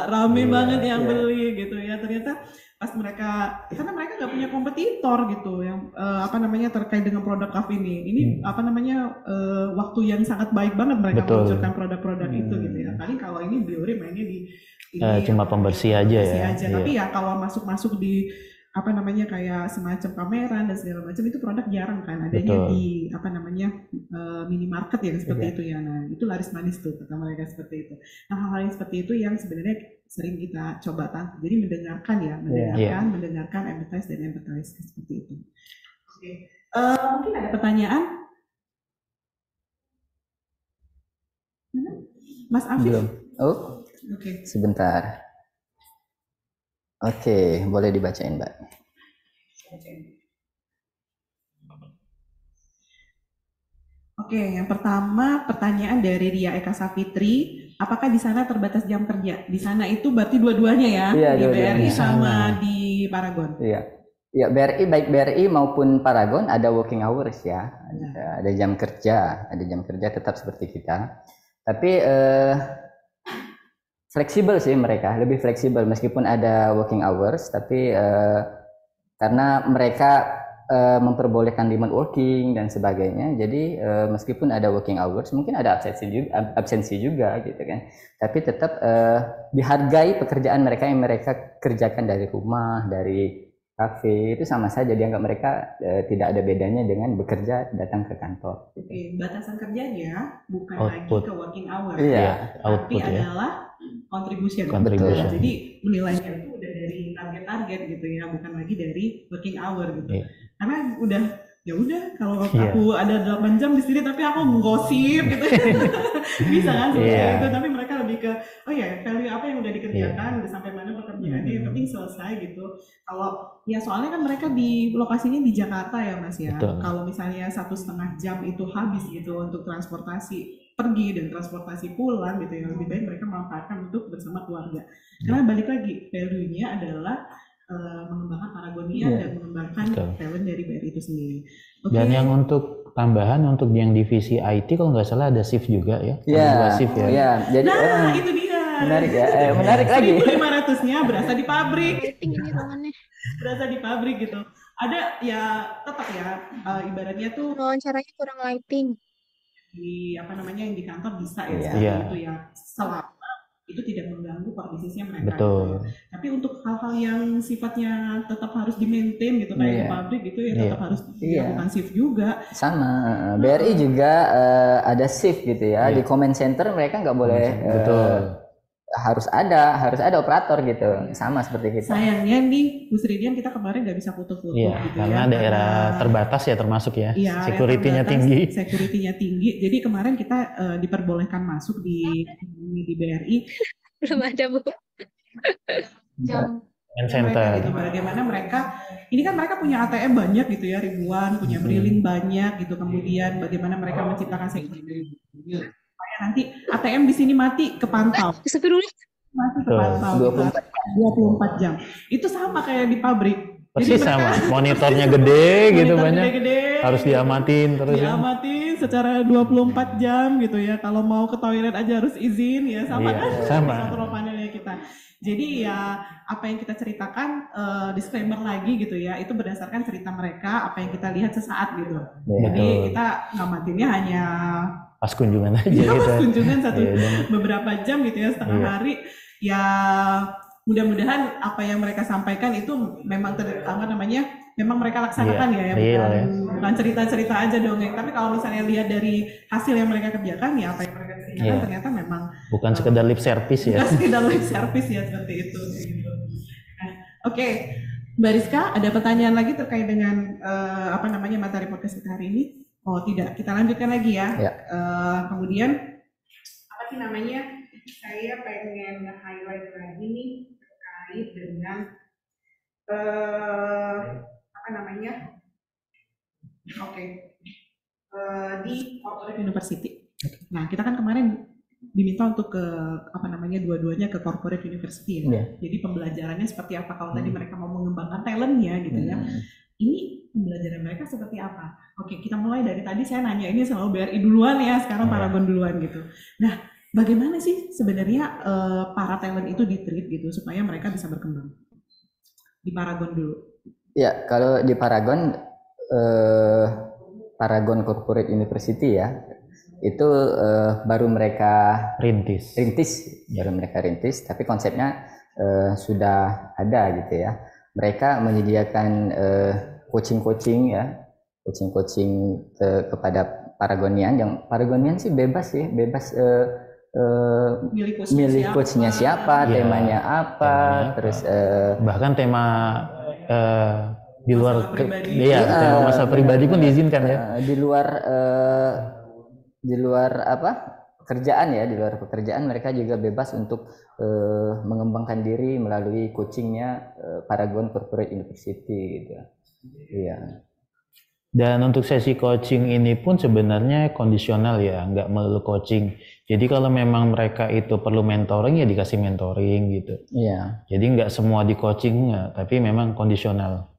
rame Iya, banget yang iya. beli gitu ya. Ternyata pas mereka, karena mereka nggak punya kompetitor gitu yang apa namanya terkait dengan produk Kaf ini. Ini apa namanya waktu yang sangat baik banget mereka Betul. meluncurkan produk-produk itu gitu ya. Kali kalau ini Biore mainnya di Cuma apa pembersih namanya, aja pembersih ya. aja. Tapi ya kalau masuk di apa namanya kayak semacam pameran dan segala macam itu produk jarang kan adanya Betul. di apa namanya minimarket yang seperti itu ya. Nah itu laris manis tuh kata mereka seperti itu. Nah hal-hal yang seperti itu yang sebenarnya sering kita coba tangkap. Jadi mendengarkan ya, mendengarkan empathize dan empathize seperti itu. Oke. Mungkin ada pertanyaan? Mas Afif? Belum. Oh, Oke. sebentar. Oke, boleh dibacain, Mbak. Oke, yang pertama pertanyaan dari Ria Eka Safitri, apakah di sana terbatas jam kerja? Di sana itu berarti dua-duanya ya, Iya, di dua-duanya. BRI sama di Paragon. Iya. Ya, BRI baik BRI maupun Paragon ada working hours ya. Ada jam kerja tetap seperti kita. Tapi fleksibel sih mereka, lebih fleksibel meskipun ada working hours, tapi karena mereka memperbolehkan remote working dan sebagainya, jadi meskipun ada working hours, mungkin ada absensi juga gitu kan, tapi tetap dihargai pekerjaan mereka yang mereka kerjakan dari rumah, dari kafe, itu sama saja, dianggap mereka tidak ada bedanya dengan bekerja datang ke kantor. Oke, batasan kerjanya bukan Output. lagi ke working hour, Iya, tapi output ya. adalah contribution. Contribution. Jadi menilainya itu udah dari target-target gitu ya, bukan lagi dari working hour gitu. Iya. Karena ya udah kalau Iya. aku ada 8 jam di sini tapi aku menggosip gitu. Bisa kan seperti Iya. itu, tapi mereka lebih ke oh ya value apa yang udah dikerjakan, udah sampai mana pekerjaannya, yang penting selesai gitu. Kalau ya soalnya kan mereka di lokasinya di Jakarta ya Mas ya. Betul. Kalau misalnya 1,5 jam itu habis gitu untuk transportasi pergi dan transportasi pulang gitu ya, lebih baik mereka manfaatkan untuk bersama keluarga. Karena balik lagi value-nya adalah mengembangkan Paragonia dan mengembangkan Betul. talent dari BRI itu sendiri. Oke. Dan yang untuk tambahan untuk yang divisi IT kalau nggak salah ada shift juga ya. Ada Iya, dua shift ya. iya. Jadi Nah, itu dia. menarik ya, menarik lagi. 1.500-nya berasa di pabrik. Lighting ini ruangannya. Berasa di pabrik gitu. Ada ya tetap ya ibaratnya tuh Wawancaranya kurang lighting. di apa namanya yang di kantor bisa ya Iya. seperti Iya. itu ya selama itu tidak mengganggu core bisnisnya mereka. Betul. gitu ya. Tapi untuk hal-hal yang sifatnya tetap harus di-maintain gitu kayak di Iya. pabrik gitu ya Iya. tetap harus Iya. dilakukan shift juga. Sama BRI juga ada shift gitu ya. Iya. Di comment center mereka nggak boleh Betul. harus ada operator gitu, sama seperti kita. Sayangnya nih Bu Sridian kita kemarin nggak bisa foto-foto Iya, gitu karena ya. daerah terbatas ya termasuk ya. Iya, Security-nya terbatas, tinggi. Security-nya tinggi. Jadi kemarin kita diperbolehkan masuk di BRI. Belum ada, Bu. Jam Comment Mereka center. gitu, bagaimana mereka ini kan mereka punya ATM banyak gitu ya, ribuan, punya briling banyak gitu. Kemudian bagaimana mereka menciptakan security supaya nanti ATM di sini mati kepantau. Astagfirullah. Mati Betul. kepantau 24 jam. Itu sama kayak di pabrik. Persis mereka- sama. Monitornya gede gitu monitor banyak. gede-gede, Harus diamatin terus ya. diamatin secara 24 jam gitu ya. Kalau mau ke toilet aja harus izin ya, sama Iya, kan? sama. Control panelnya kita. Jadi ya apa yang kita ceritakan disclaimer lagi gitu ya, itu berdasarkan cerita mereka, apa yang kita lihat sesaat gitu. Jadi Betul. kita ngamatinnya hanya Pas kunjungan aja ya, gitu. pas kunjungan satu Iya, dan- beberapa jam gitu ya, setengah Iya. hari. Ya mudah-mudahan apa yang mereka sampaikan itu memang memang mereka laksanakan Iya, ya, real bukan, ya. bukan cerita-cerita aja dongeng. Tapi kalau misalnya lihat dari hasil yang mereka kerjakan ya apa yang mereka kerjakan Iya. ternyata memang Bukan sekedar lip service ya. bukan sekedar lip service ya seperti itu. Gitu. Nah, Oke, Mbak Rizka, ada pertanyaan lagi terkait dengan materi podcast kita hari ini? Oh tidak, kita lanjutkan lagi ya. Ya. Kemudian saya pengen highlight lagi nih terkait dengan di Corporate University. Nah kita kan kemarin diminta untuk ke dua-duanya ke corporate university ya. Iya. Jadi pembelajarannya seperti apa kalau tadi mereka mau mengembangkan talentnya gitu ya. Ini pembelajaran mereka seperti apa? Oke, kita mulai dari tadi saya nanya ini selalu BRI duluan ya, sekarang Paragon duluan gitu. Nah, bagaimana sih sebenarnya para talent itu di-treat gitu supaya mereka bisa berkembang? Di Paragon dulu. Ya, kalau di Paragon Paragon Corporate University ya, itu baru mereka Rintis. baru mereka rintis, tapi konsepnya sudah ada gitu ya. Mereka menyediakan coaching ya, coaching kepada Paragonian. Yang Paragonian sih bebas milih coachnya siapa, temanya apa, terus bahkan tema di luar tema masalah pribadi pun diizinkan ya. Di luar pekerjaan ya, di luar pekerjaan mereka juga bebas untuk mengembangkan diri melalui coachingnya Paragon Corporate University gitu. Iya. Dan untuk sesi coaching ini pun sebenarnya kondisional ya, nggak melulu coaching. Jadi kalau memang mereka itu perlu mentoring ya dikasih mentoring gitu. Iya. Jadi nggak semua di coaching, tapi memang kondisional.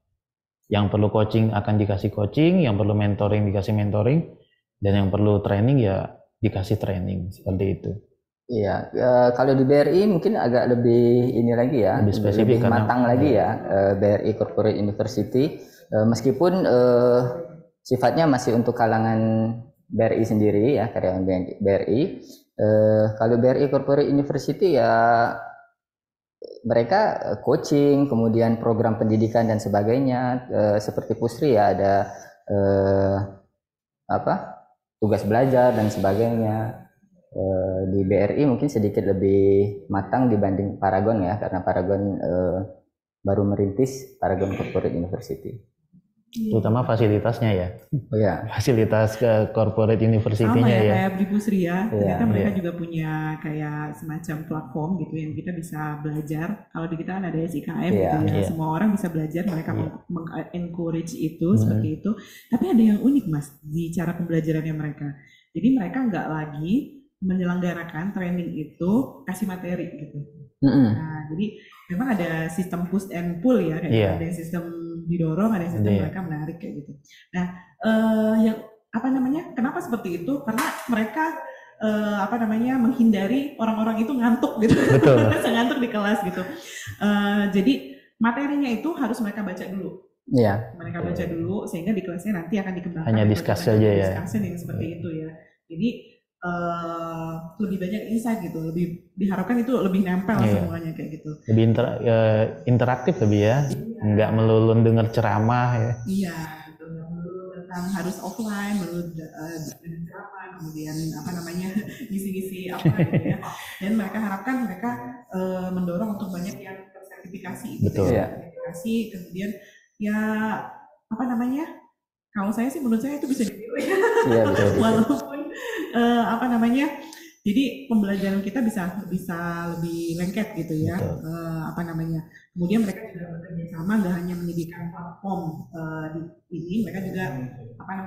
Yang perlu coaching akan dikasih coaching, yang perlu mentoring dikasih mentoring, dan yang perlu training ya dikasih training, seperti itu. Iya, kalau di BRI mungkin agak lebih ini lagi ya, lebih spesifik, lebih matang lagi ya, BRI Corporate University, meskipun sifatnya masih untuk kalangan BRI sendiri ya, karyawan BRI. Kalau BRI Corporate University ya mereka coaching, kemudian program pendidikan dan sebagainya, seperti Pusri ya ada tugas belajar dan sebagainya. Di BRI mungkin sedikit lebih matang dibanding Paragon ya, karena Paragon baru merintis Paragon Corporate University. Terutama fasilitasnya ya. Oh ya. Fasilitas ke corporate university-nya ya. Kayak di Pusri ya. Ternyata mereka juga punya kayak semacam platform gitu yang kita bisa belajar. Kalau di kita kan ada SIKM gitu ya. Semua orang bisa belajar, mereka encourage itu seperti itu. Tapi ada yang unik Mas di cara pembelajarannya mereka. Jadi mereka nggak lagi menyelenggarakan training itu kasih materi gitu. Nah, jadi memang ada sistem push and pull ya, kayak ada sistem didorong, ada sistem mereka menarik kayak gitu. Nah, yang kenapa seperti itu? Karena mereka menghindari orang-orang itu ngantuk gitu. Betul. ngantuk di kelas gitu. Jadi materinya itu harus mereka baca dulu. Iya. Mereka baca dulu sehingga di kelasnya nanti akan dikembangkan. Hanya diskusi aja ya. Diskusi yang seperti itu ya. Jadi lebih banyak insight gitu, lebih diharapkan itu lebih nempel semuanya kayak gitu. Lebih interaktif lebih ya, nggak melulu dengar ceramah ya. Iya, gitu. Melulu tentang harus offline, melulu dengan ceramah, kemudian ngisi-ngisi apa gitu ya. Dan mereka harapkan mereka mendorong untuk banyak yang tersertifikasi. Betul. Gitu, sertifikasi, kemudian ya kalau saya sih menurut saya itu bisa ditiru ya. Iya, walaupun jadi pembelajaran kita bisa lebih lengket gitu ya. Kemudian mereka juga bekerja sama, nggak hanya menyediakan platform di ini, mereka juga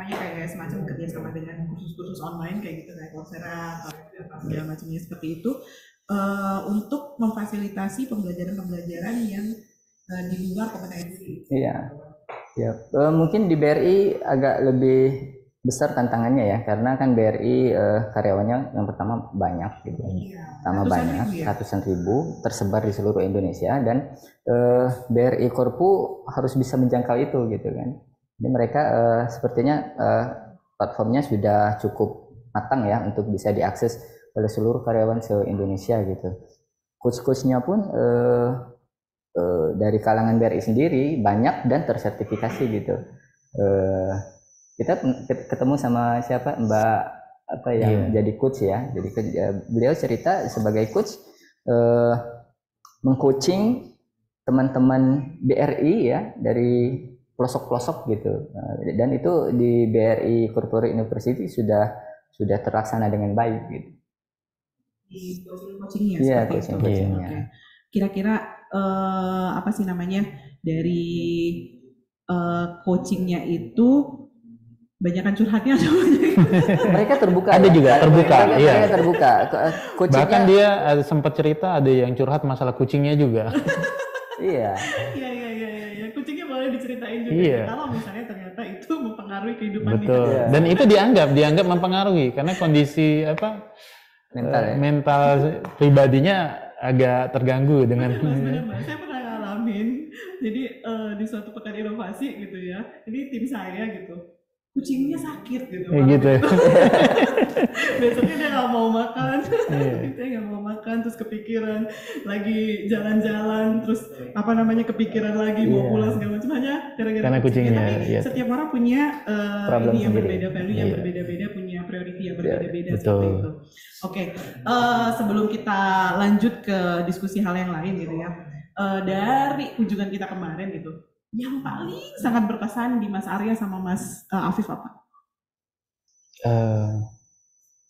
kayak semacam bekerja sama dengan kursus-kursus online kayak gitu kayak Coursera atau segala macamnya seperti itu untuk memfasilitasi pembelajaran yang di luar kompetensi. Iya. Ya, mungkin di BRI agak lebih besar tantangannya ya, karena kan BRI karyawannya yang pertama banyak gitu, ratusan ribu tersebar di seluruh Indonesia, dan BRI Korpu harus bisa menjangkau itu gitu kan. Jadi mereka sepertinya platformnya sudah cukup matang ya untuk bisa diakses oleh seluruh karyawan se-Indonesia gitu. Coach-coachnya pun dari kalangan BRI sendiri banyak dan tersertifikasi gitu. Kita ketemu sama siapa Mbak jadi coach ya. Jadi beliau cerita sebagai coach mengcoaching teman-teman BRI ya dari pelosok-pelosok gitu. Dan itu di BRI Corporate University sudah terlaksana dengan baik gitu. Di coaching-coachingnya seperti itu. Okay. Kira-kira dari coachingnya itu banyakan curhatnya atau banyak? Mereka terbuka. Ada ya? juga terbuka, Mereka, iya. mereka terbuka. Coachingnya, Bahkan dia sempat cerita ada yang curhat masalah kucingnya juga. iya. Iya. Kucingnya boleh diceritain juga. Iya. Kalau misalnya ternyata itu mempengaruhi kehidupan Betul. dia. Dan itu dianggap mempengaruhi karena kondisi Mental ya. mental pribadinya agak terganggu dengan Benar, Mas. Saya pernah ngalamin. Jadi di suatu pekan inovasi gitu ya. Ini tim saya gitu. Kucingnya sakit gitu. gitu. Besoknya dia nggak mau makan. Iya. Dia nggak mau makan, terus kepikiran lagi jalan-jalan, terus kepikiran lagi mau Iya. pulang segala macam hanya gara-gara Karena kucingnya, Tapi iya. setiap orang punya Problem ini yang sendiri. berbeda, value yang Iya. berbeda-beda, punya priority yang berbeda-beda betul. seperti itu. Oke, sebelum kita lanjut ke diskusi hal yang lain gitu ya, dari kunjungan kita kemarin gitu, yang paling sangat berkesan di Mas Arya sama Mas Afif apa?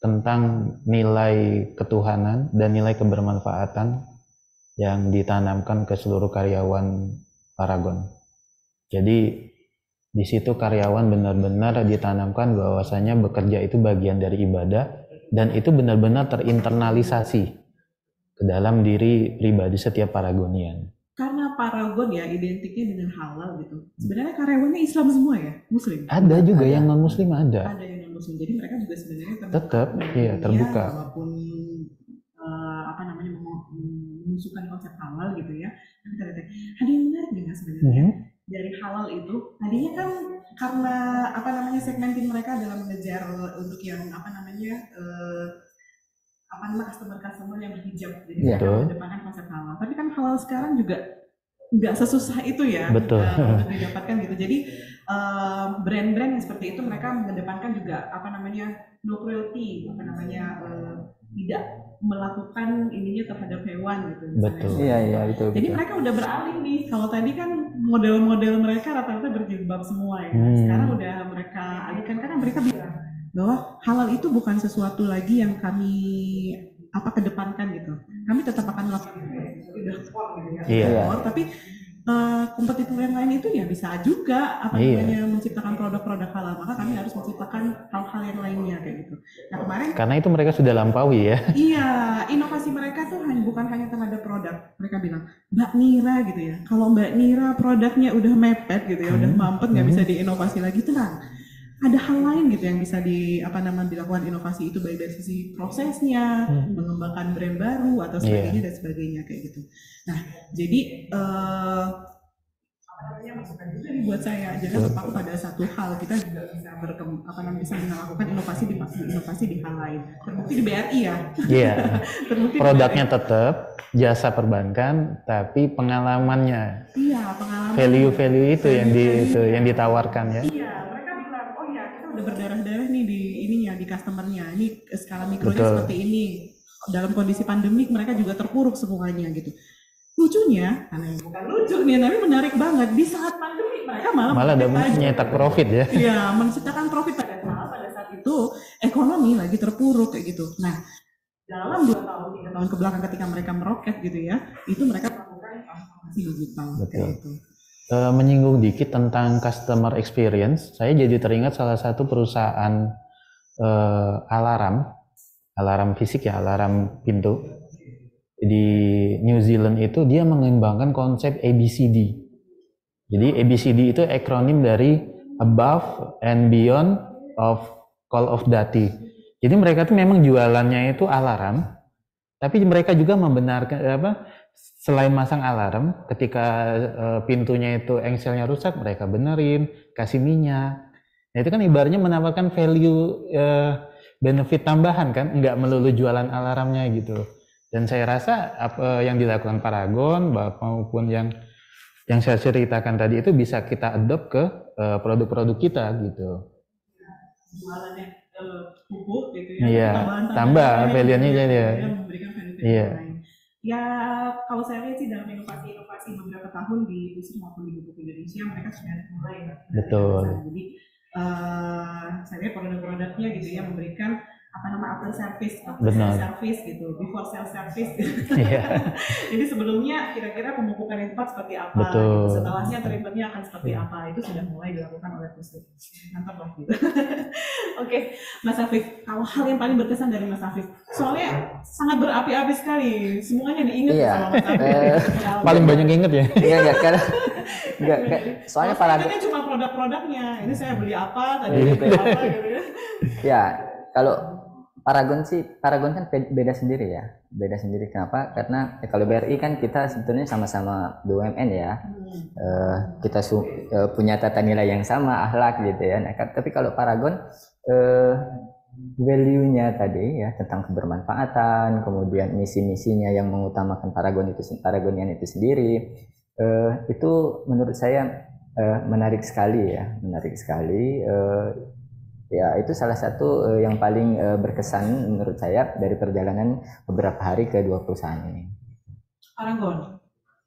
Tentang nilai ketuhanan dan nilai kebermanfaatan yang ditanamkan ke seluruh karyawan Paragon. Jadi di situ karyawan benar-benar ditanamkan bahwasanya bekerja itu bagian dari ibadah dan itu benar-benar terinternalisasi ke dalam diri pribadi setiap Paragonian. Karena Paragon ya identiknya dengan halal gitu. Sebenarnya karyawannya Islam semua ya, Muslim. Ada juga yang non muslim ada. Ada yang non Muslim. Jadi mereka juga sebenarnya Tetap, iya, terbuka. Walaupun memusuhkan konsep halal gitu ya. Tapi ternyata ada yang menarik juga sebenarnya. Dari halal itu, tadinya kan karena segmentin mereka dalam mengejar untuk yang customer yang berhijab, jadi Iya. mereka mengedepankan konsep halal. Tapi kan halal sekarang juga nggak sesusah itu ya. Betul. Untuk didapatkan gitu. Jadi brand-brand yang seperti itu mereka mengedepankan juga no cruelty, tidak melakukan ininya terhadap hewan gitu. Betul. Iya, betul. Jadi mereka udah beralih nih. Kalau tadi kan model-model mereka rata-rata berjilbab semua ya. Sekarang udah mereka alihkan karena mereka bilang bahwa halal itu bukan sesuatu lagi yang kami kedepankan gitu. Kami tetap akan melakukan udah core gitu ya. Iya. Core, tapi kompetitor yang lain itu ya bisa juga menciptakan produk-produk halal. Maka kami harus menciptakan hal-hal yang lainnya kayak gitu. Nah kemarin Karena itu mereka sudah lampaui ya. iya, inovasi mereka tuh bukan hanya terhadap produk. Mereka bilang, Mbak Nira gitu ya. Kalau Mbak Nira produknya udah mepet gitu ya, udah mampet nggak bisa diinovasi lagi, tenang. Ada hal lain gitu yang bisa dilakukan inovasi itu baik dari sisi prosesnya, mengembangkan brand baru atau sebagainya dan sebagainya kayak gitu. Nah, jadi masukan juga nih buat saya, jangan terpaku pada satu hal, kita juga bisa bisa melakukan inovasi di hal lain. Terbukti di BRI ya. Iya. Terbukti Produknya tetap jasa perbankan, tapi pengalamannya, pengalaman. value itu yang ditawarkan ya. Iya, mereka bilang, oh ya kita udah berdarah-darah nih di customernya, ini skala mikronya Betul. seperti ini. Dalam kondisi pandemik mereka juga terpuruk semuanya gitu. Lucunya, karena bukan lucu nih, tapi menarik banget, di saat pandemi mereka malah nyetak profit ya. Iya, menciptakan profit pada saat itu ekonomi lagi terpuruk kayak gitu. Nah, dalam 2 tahun, 3 tahun kebelakang ketika mereka meroket gitu ya, itu mereka melakukan transformasi digital kayak gitu. Menyinggung dikit tentang customer experience, saya jadi teringat salah satu perusahaan alarm fisik ya, alarm pintu di New Zealand itu dia mengembangkan konsep ABCD. Jadi ABCD itu akronim dari Above and Beyond of Call of Duty. Jadi mereka tuh memang jualannya itu alarm, tapi mereka juga membenarkan selain masang alarm, ketika pintunya itu engselnya rusak, mereka benerin, kasih minyak. Nah itu kan ibaratnya menawarkan value benefit tambahan kan, nggak melulu jualan alarmnya gitu. Dan saya rasa apa yang dilakukan Paragon maupun yang saya ceritakan tadi itu bisa kita adopt ke produk-produk kita gitu. Jualannya pupuk gitu ya. Iya, tambah value-nya jadi ya. Memberikan value Iya. lain. Ya kalau saya lihat sih dalam inovasi beberapa tahun di Pusri maupun di Pupuk Indonesia mereka sudah mulai. Betul. Jadi saya lihat produk-produknya gitu ya memberikan after service, Benar. service gitu, before sell service gitu. Iya. Jadi sebelumnya kira-kira pemupukan yang tepat seperti apa, Betul. gitu. Setelahnya treatmentnya akan seperti apa, itu sudah mulai dilakukan oleh Pusri. Mantap lah gitu. Oke, Mas Afif, kalau hal yang paling berkesan dari Mas Afif, soalnya sangat berapi-api sekali, semuanya diingat Iya. sama Mas Afif. Paling banyak inget ya. Iya enggak kan? Enggak, soalnya Kalau saya Paragon ingatnya cuma produk-produknya, ini saya beli apa, tadi Iya. beli apa gitu ya. ya, kalau Paragon kan beda sendiri ya. Beda sendiri kenapa? Karena kalau BRI kan kita sebetulnya sama-sama BUMN ya. Kita punya tata nilai yang sama, akhlak gitu ya. Nah, tapi kalau Paragon value-nya tadi ya tentang kebermanfaatan, kemudian misi-misinya yang mengutamakan Paragonian itu sendiri, itu menurut saya menarik sekali ya, menarik sekali. Ya itu salah satu yang paling berkesan menurut saya dari perjalanan beberapa hari ke dua perusahaan ini. Paragon.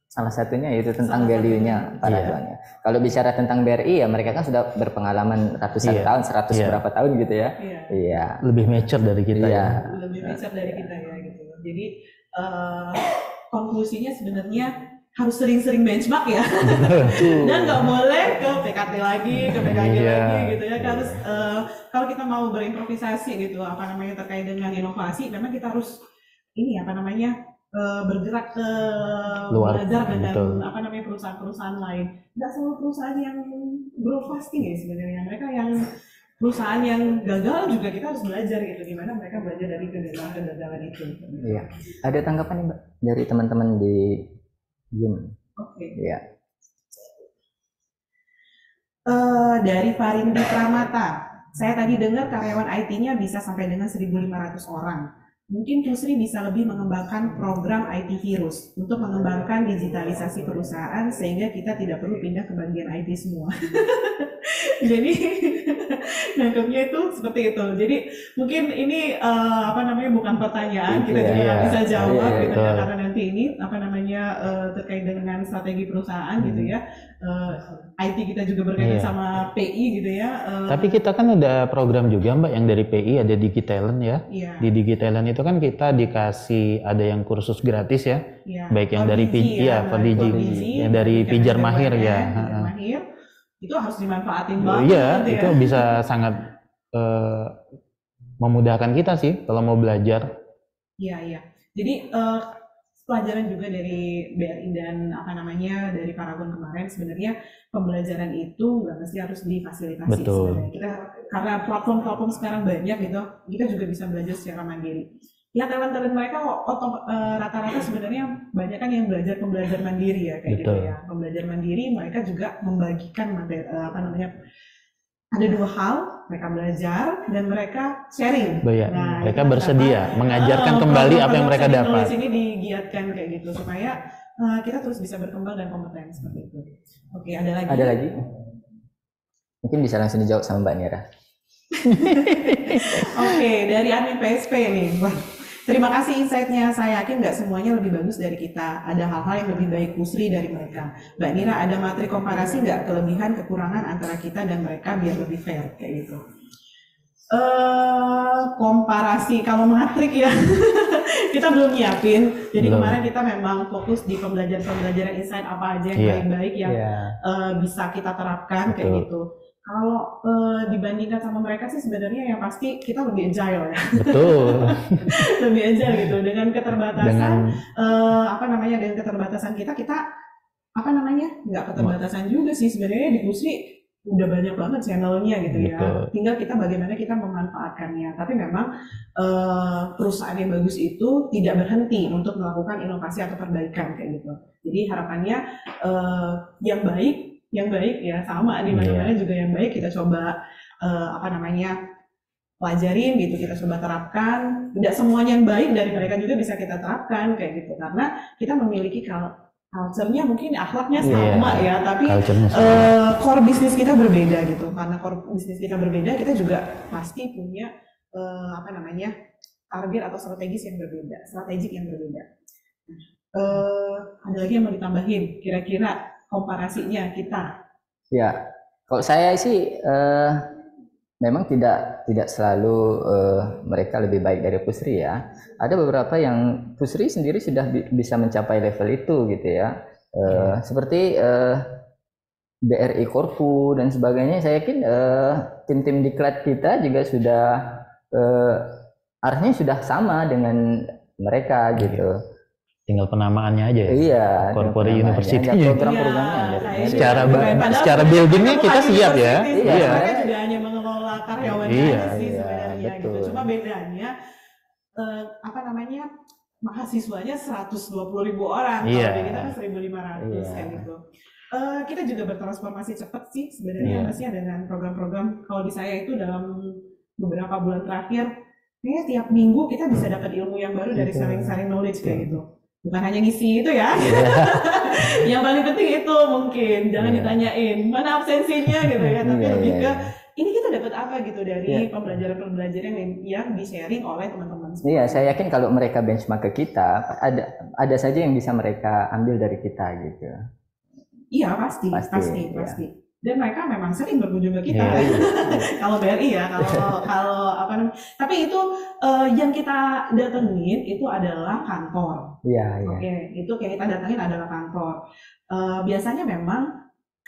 Salah satunya itu tentang value-nya Paragon. Kalau bicara tentang BRI ya mereka kan sudah berpengalaman ratusan tahun, 100 berapa tahun gitu ya. Iya. Lebih mature dari kita ya. Lebih mature dari kita ya gitu. Jadi konklusinya sebenarnya harus sering-sering benchmark ya. Dan nggak boleh ke PKT lagi, ke PKG lagi gitu ya. Harus kalau kita mau berimprovisasi gitu terkait dengan inovasi, memang kita harus bergerak ke luar, belajar dengan betul. perusahaan-perusahaan lain. Nggak semua perusahaan yang grow fasting ya sebenarnya. Mereka yang perusahaan yang gagal juga kita harus belajar gitu, gimana mereka belajar dari kegagalan itu. Iya. Ada tanggapan nih Mbak dari teman-teman di Zoom? Oke. Iya. Dari Farindi Pramata, saya tadi dengar karyawan IT-nya bisa sampai dengan 1.500 orang. Mungkin Pusri bisa lebih mengembangkan program IT Virus untuk mengembangkan digitalisasi perusahaan sehingga kita tidak perlu pindah ke bagian IT semua. Jadi nangkepnya itu seperti itu. Jadi mungkin ini bukan pertanyaan, kita juga nggak bisa jawab gitu ya, karena nanti ini terkait dengan strategi perusahaan gitu ya. IT kita juga berkaitan sama PI gitu ya. Tapi kita kan ada program juga Mbak yang dari PI, ada Digitalent ya. Di Digitalent itu kan kita dikasih ada yang kursus gratis ya. Baik yang dari yang dari Pijar Mahir ya. Itu harus dimanfaatin banget. Iya, itu bisa sangat memudahkan kita sih kalau mau belajar. Iya. Jadi pelajaran juga dari BRI dan dari Paragon kemarin, sebenarnya pembelajaran itu nggak mesti harus difasilitasi. Betul. Karena platform sekarang banyak gitu, kita juga bisa belajar secara mandiri. Ya talent mereka rata-rata sebenarnya banyak kan yang belajar pembelajar mandiri ya kayak gitu ya. Pembelajar mandiri mereka juga membagikan ada dua hal, mereka belajar dan mereka sharing. Nah, mereka bersedia mengajarkan kembali apa yang mereka dapat. Ini digiatkan kayak gitu supaya kita terus bisa berkembang dan kompeten seperti itu. Oke, ada lagi? Ada lagi? Mungkin bisa langsung dijawab sama Mbak Nira. Oke, dari admin PSP nih. Terima kasih insight-nya. Saya yakin nggak semuanya lebih bagus dari kita. Ada hal-hal yang lebih baik Pusri dari mereka. Mbak Nira, ada materi komparasi nggak kelebihan kekurangan antara kita dan mereka biar lebih fair kayak gitu? Komparasi kalau matrik ya kita belum nyiapin. Jadi kemarin kita memang fokus di pembelajaran insight apa aja yang baik-baik yang bisa kita terapkan kayak gitu. Kalau dibandingkan sama mereka sih sebenarnya yang pasti kita lebih agile ya. Betul. Lebih agile gitu dengan keterbatasan dengan keterbatasan kita nggak keterbatasan juga sih sebenarnya di Pusri udah banyak banget channelnya gitu ya. Tinggal kita bagaimana kita memanfaatkannya. Tapi memang perusahaan yang bagus itu tidak berhenti untuk melakukan inovasi atau perbaikan kayak gitu. Jadi harapannya yang baik ya sama di mana-mana juga yang baik kita coba pelajarin gitu, kita coba terapkan. Tidak semuanya yang baik dari mereka juga bisa kita terapkan kayak gitu karena kita memiliki culture-nya mungkin akhlaknya sama ya, tapi core bisnis kita berbeda gitu. Karena core bisnis kita berbeda, kita juga pasti punya target atau strategis yang berbeda, strategik yang berbeda. Ada lagi yang mau ditambahin kira-kira komparasinya kita? Ya, kalau saya sih memang tidak selalu mereka lebih baik dari Pusri ya. Ada beberapa yang Pusri sendiri sudah bisa mencapai level itu gitu ya. Seperti BRI Korpu dan sebagainya. Saya yakin tim-tim diklat kita juga sudah arahnya sudah sama dengan mereka gitu. Tinggal penamaannya aja ya. Iya. Corporate University. Program-programnya. Secara buildingnya kita siap ya. Iya. Mereka juga hanya mengelola karyawannya aja sih sebenarnya betul. gitu. Cuma bedanya mahasiswanya 120.000 orang. Iya. Kalau di kita kan 1.500 kan gitu. Kita juga bertransformasi cepat sih sebenarnya masih dengan program-program. Kalau di saya itu dalam beberapa bulan terakhir, kayaknya tiap minggu kita bisa dapat ilmu yang baru dari sharing knowledge kayak gitu. Bukan hanya ngisi itu ya. Yang paling penting itu mungkin jangan ditanyain mana absensinya gitu ya, tapi lebih ke ini kita dapat apa gitu dari pembelajaran yang di-sharing oleh teman-teman. Iya, saya yakin kalau mereka benchmark ke kita, ada saja yang bisa mereka ambil dari kita gitu. Iya, pasti. Dan mereka memang sering berkunjung ke kita. Kalau BRI ya, kalau apa namanya. Tapi itu yang kita datengin itu adalah kantor. Iya. Oke, itu yang kita datengin adalah kantor. Biasanya memang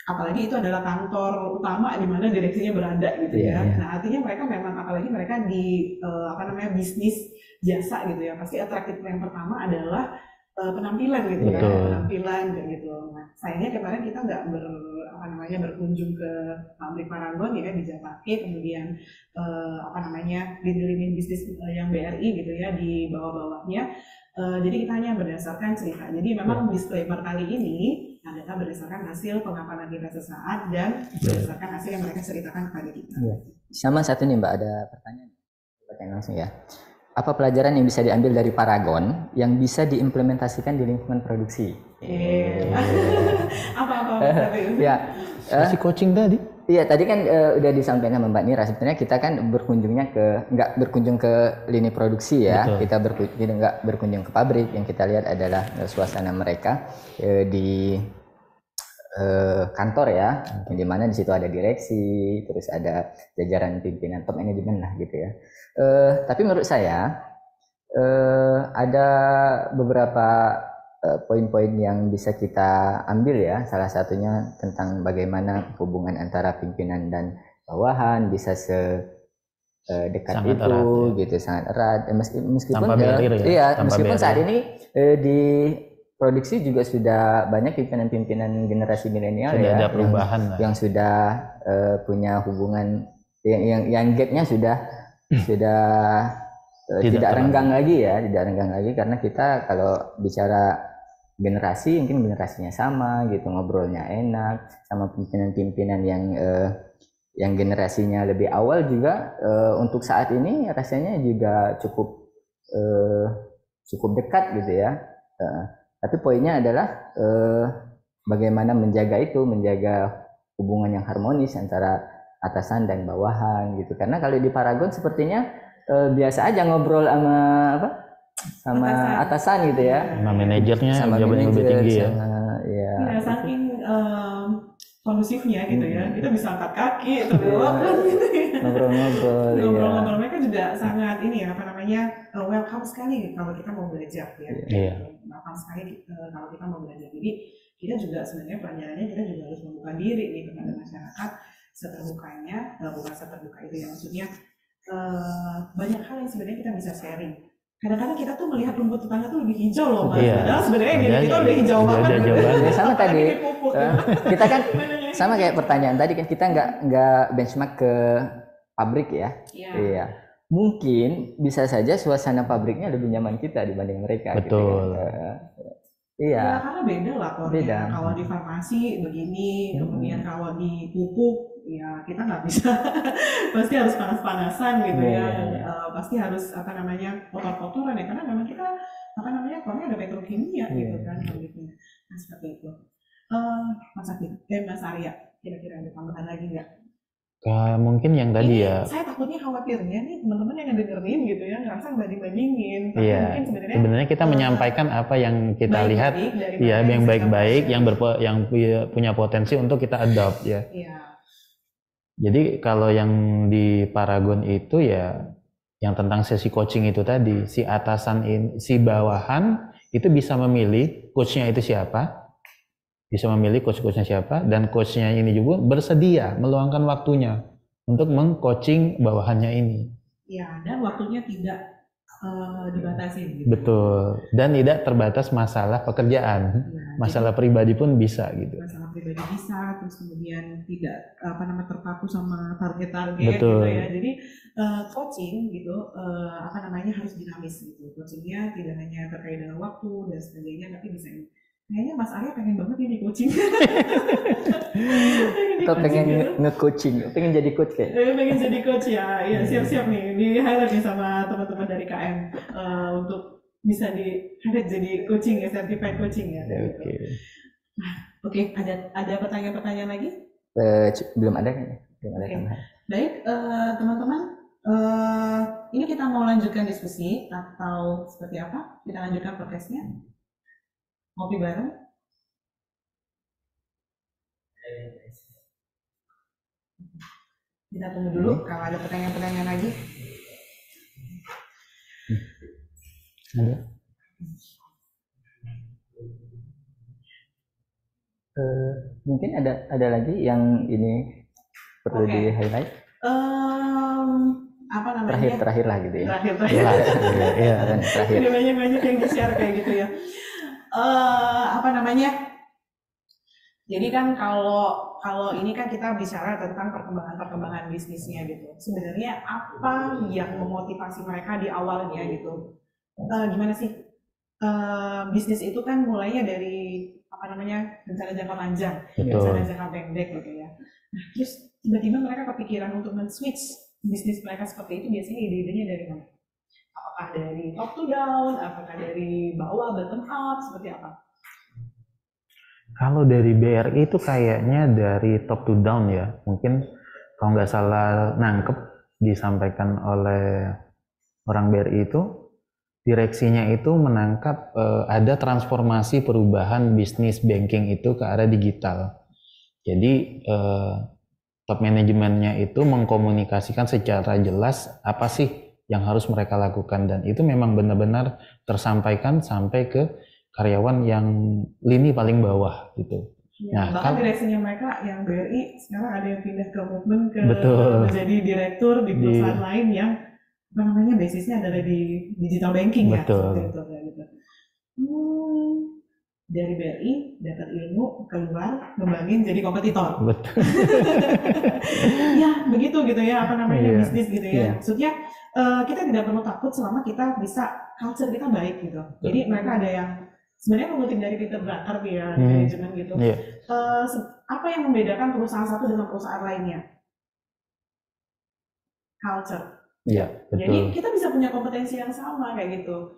apalagi itu adalah kantor utama di mana direksinya berada gitu ya. Nah, artinya mereka memang apalagi mereka di bisnis jasa gitu ya. Pasti atraktif yang pertama adalah penampilan gitu kan, penampilan gitu. Nah, sayangnya kemarin kita nggak berkunjung ke pabrik Paragon ya di Japake, kemudian lini bisnis yang BRI gitu ya di bawah-bawahnya. Jadi kita hanya berdasarkan cerita. Jadi memang disclaimer kali ini adalah berdasarkan hasil pengamatan kita sesaat dan berdasarkan hasil yang mereka ceritakan kepada kita. Sama satu nih Mbak, ada pertanyaan. Pertanyaan langsung ya. Apa pelajaran yang bisa diambil dari Paragon yang bisa diimplementasikan di lingkungan produksi? Apa? Ya, si coaching tadi. Iya, tadi kan udah disampaikan sama Mbak Nira. Sebenarnya kita kan berkunjungnya nggak berkunjung ke lini produksi ya. Betul. Kita nggak berkunjung ke pabrik. Yang kita lihat adalah suasana mereka di kantor ya, di mana di situ ada direksi, terus ada jajaran pimpinan top manajemen lah gitu ya. Tapi menurut saya ada beberapa poin-poin yang bisa kita ambil ya. Salah satunya tentang bagaimana hubungan antara pimpinan dan bawahan bisa dekat sangat itu erat, ya. Gitu, sangat erat. Meskipun meskipun saat ini di produksi juga sudah banyak pimpinan-pimpinan generasi milenial ya ada perubahan yang sudah punya hubungan yang gapnya sudah tidak renggang lagi karena kita kalau bicara generasi mungkin generasinya sama gitu, ngobrolnya enak sama pimpinan-pimpinan yang generasinya lebih awal juga untuk saat ini rasanya juga cukup dekat gitu ya. Tapi poinnya adalah bagaimana menjaga hubungan yang harmonis antara atasan dan bawahan gitu. Karena kalau di Paragon sepertinya biasa aja ngobrol sama atasan gitu ya. Sama manajernya, sama jabatannya lebih tinggi ya. Ya, saking kondusifnya gitu ya. Kita bisa angkat kaki atau belok gitu ya. Ngobrol-ngobrol mereka juga sangat welcome sekali kalau kita mau belajar ya. Welcome sekali kalau kita mau belajar. Jadi kita juga sebenarnya pelajarannya kita juga harus membuka diri nih kepada masyarakat seterbukanya, bukan seterbuka itu ya, maksudnya banyak hal yang sebenarnya kita bisa sharing. Kadang-kadang kita tuh melihat rumput tetangga tuh lebih hijau loh Mas. Padahal sebenarnya kita udah hijau banget. Sama tadi kita kan sama kayak pertanyaan tadi kan, kita nggak benchmark ke pabrik ya. Iya. Mungkin bisa saja suasana pabriknya lebih nyaman kita dibanding mereka. Betul. Gitu kan. Ya, karena beda lah kalau di farmasi begini, kemudian kalau di pupuk ya kita nggak bisa pasti harus panas-panasan gitu ya. Pasti harus kotor-kotoran ya, karena memang kita kornya ada petrokimia gitu kan pabriknya. Nah, seperti itu. Mas Akid, Mas Arya, kira-kira ada tambahan lagi nggak? Mungkin yang tadi ya. Saya takutnya khawatirnya nih teman-teman yang dengerin gitu ya ngerasa banding-bandingin. Iya. Sebenarnya kita menyampaikan apa yang kita lihat, ya yang baik-baik, yang punya potensi untuk kita adopt ya. Iya. Jadi kalau yang di Paragon itu ya yang tentang sesi coaching itu tadi, si atasan ini, si bawahan itu bisa memilih coachnya itu siapa, bisa memilih coach-coachnya siapa, dan coachnya ini juga bersedia meluangkan waktunya untuk meng-coaching bawahannya ini. Ya, dan waktunya tidak dibatasi gitu. Betul, dan tidak terbatas masalah pekerjaan, Ya, masalah pribadi pun bisa gitu. masalah pribadi bisa, terus kemudian tidak terpaku sama target-target Betul. gitu ya. Jadi coaching gitu harus dinamis gitu. Coachingnya tidak hanya terkait dengan waktu dan sebagainya, tapi bisa. Kayaknya Mas Arya pengen banget ini coaching. Atau pengen nge-coaching, pengen jadi coach kayak. Pengen jadi coach ya, ya siap-siap nih, di highlight nih sama teman-teman dari KM untuk bisa di highlight jadi coaching ya, certified coaching ya. Oke. Oke, ada pertanyaan-pertanyaan lagi? Belum ada kayaknya. Belum ada Oke. tambahan. Baik, teman-teman, ini kita mau lanjutkan diskusi atau seperti apa? Kita lanjutkan podcastnya? Ngopi bareng? Kita tunggu dulu kalau ada pertanyaan-pertanyaan lagi. Ada? Mungkin ada lagi yang ini perlu Oke. di highlight. Apa namanya? Terakhir lah gitu ya. Terakhir. Iya. Terakhir. Udah banyak yang di-share kayak gitu ya. Apa namanya? Jadi kan kalau ini kan kita bicara tentang perkembangan bisnisnya gitu. Sebenarnya apa yang memotivasi mereka di awalnya gitu? Gimana sih? Bisnis itu kan mulainya dari rencana jangka panjang, Betul. rencana jangka pendek gitu ya. Nah, terus tiba-tiba mereka kepikiran untuk men-switch bisnis mereka seperti itu, biasanya ide-idenya dari mana? Apakah dari top to down, apakah dari bawah bottom up, seperti apa? Kalau dari BRI itu kayaknya dari top to down ya. Mungkin kalau nggak salah nangkep disampaikan oleh orang BRI itu, direksinya itu menangkap ada transformasi perubahan bisnis banking itu ke arah digital. Jadi top manajemennya itu mengkomunikasikan secara jelas apa sih yang harus mereka lakukan, dan itu memang benar-benar tersampaikan sampai ke karyawan yang lini paling bawah gitu. Ya, Nah, bahkan direksinya mereka yang BRI sekarang ada yang pindah ke movement ke Betul. menjadi direktur di perusahaan lain yang basisnya adalah di digital banking ya. Betul. Seperti itu, kayak gitu. Dari BRI dapat ilmu, keluar ngembangin jadi kompetitor. Betul. Ya begitu gitu ya, Iya. bisnis gitu ya. Iya. Maksudnya kita tidak perlu takut selama kita bisa culture kita baik gitu. Jadi mereka ada yang sebenarnya mengutip dari Peter Drucker ya, manajemen gitu. Iya. Apa yang membedakan perusahaan satu dengan perusahaan lainnya? Culture. Iya, Jadi betul. kita bisa punya kompetensi yang sama kayak gitu.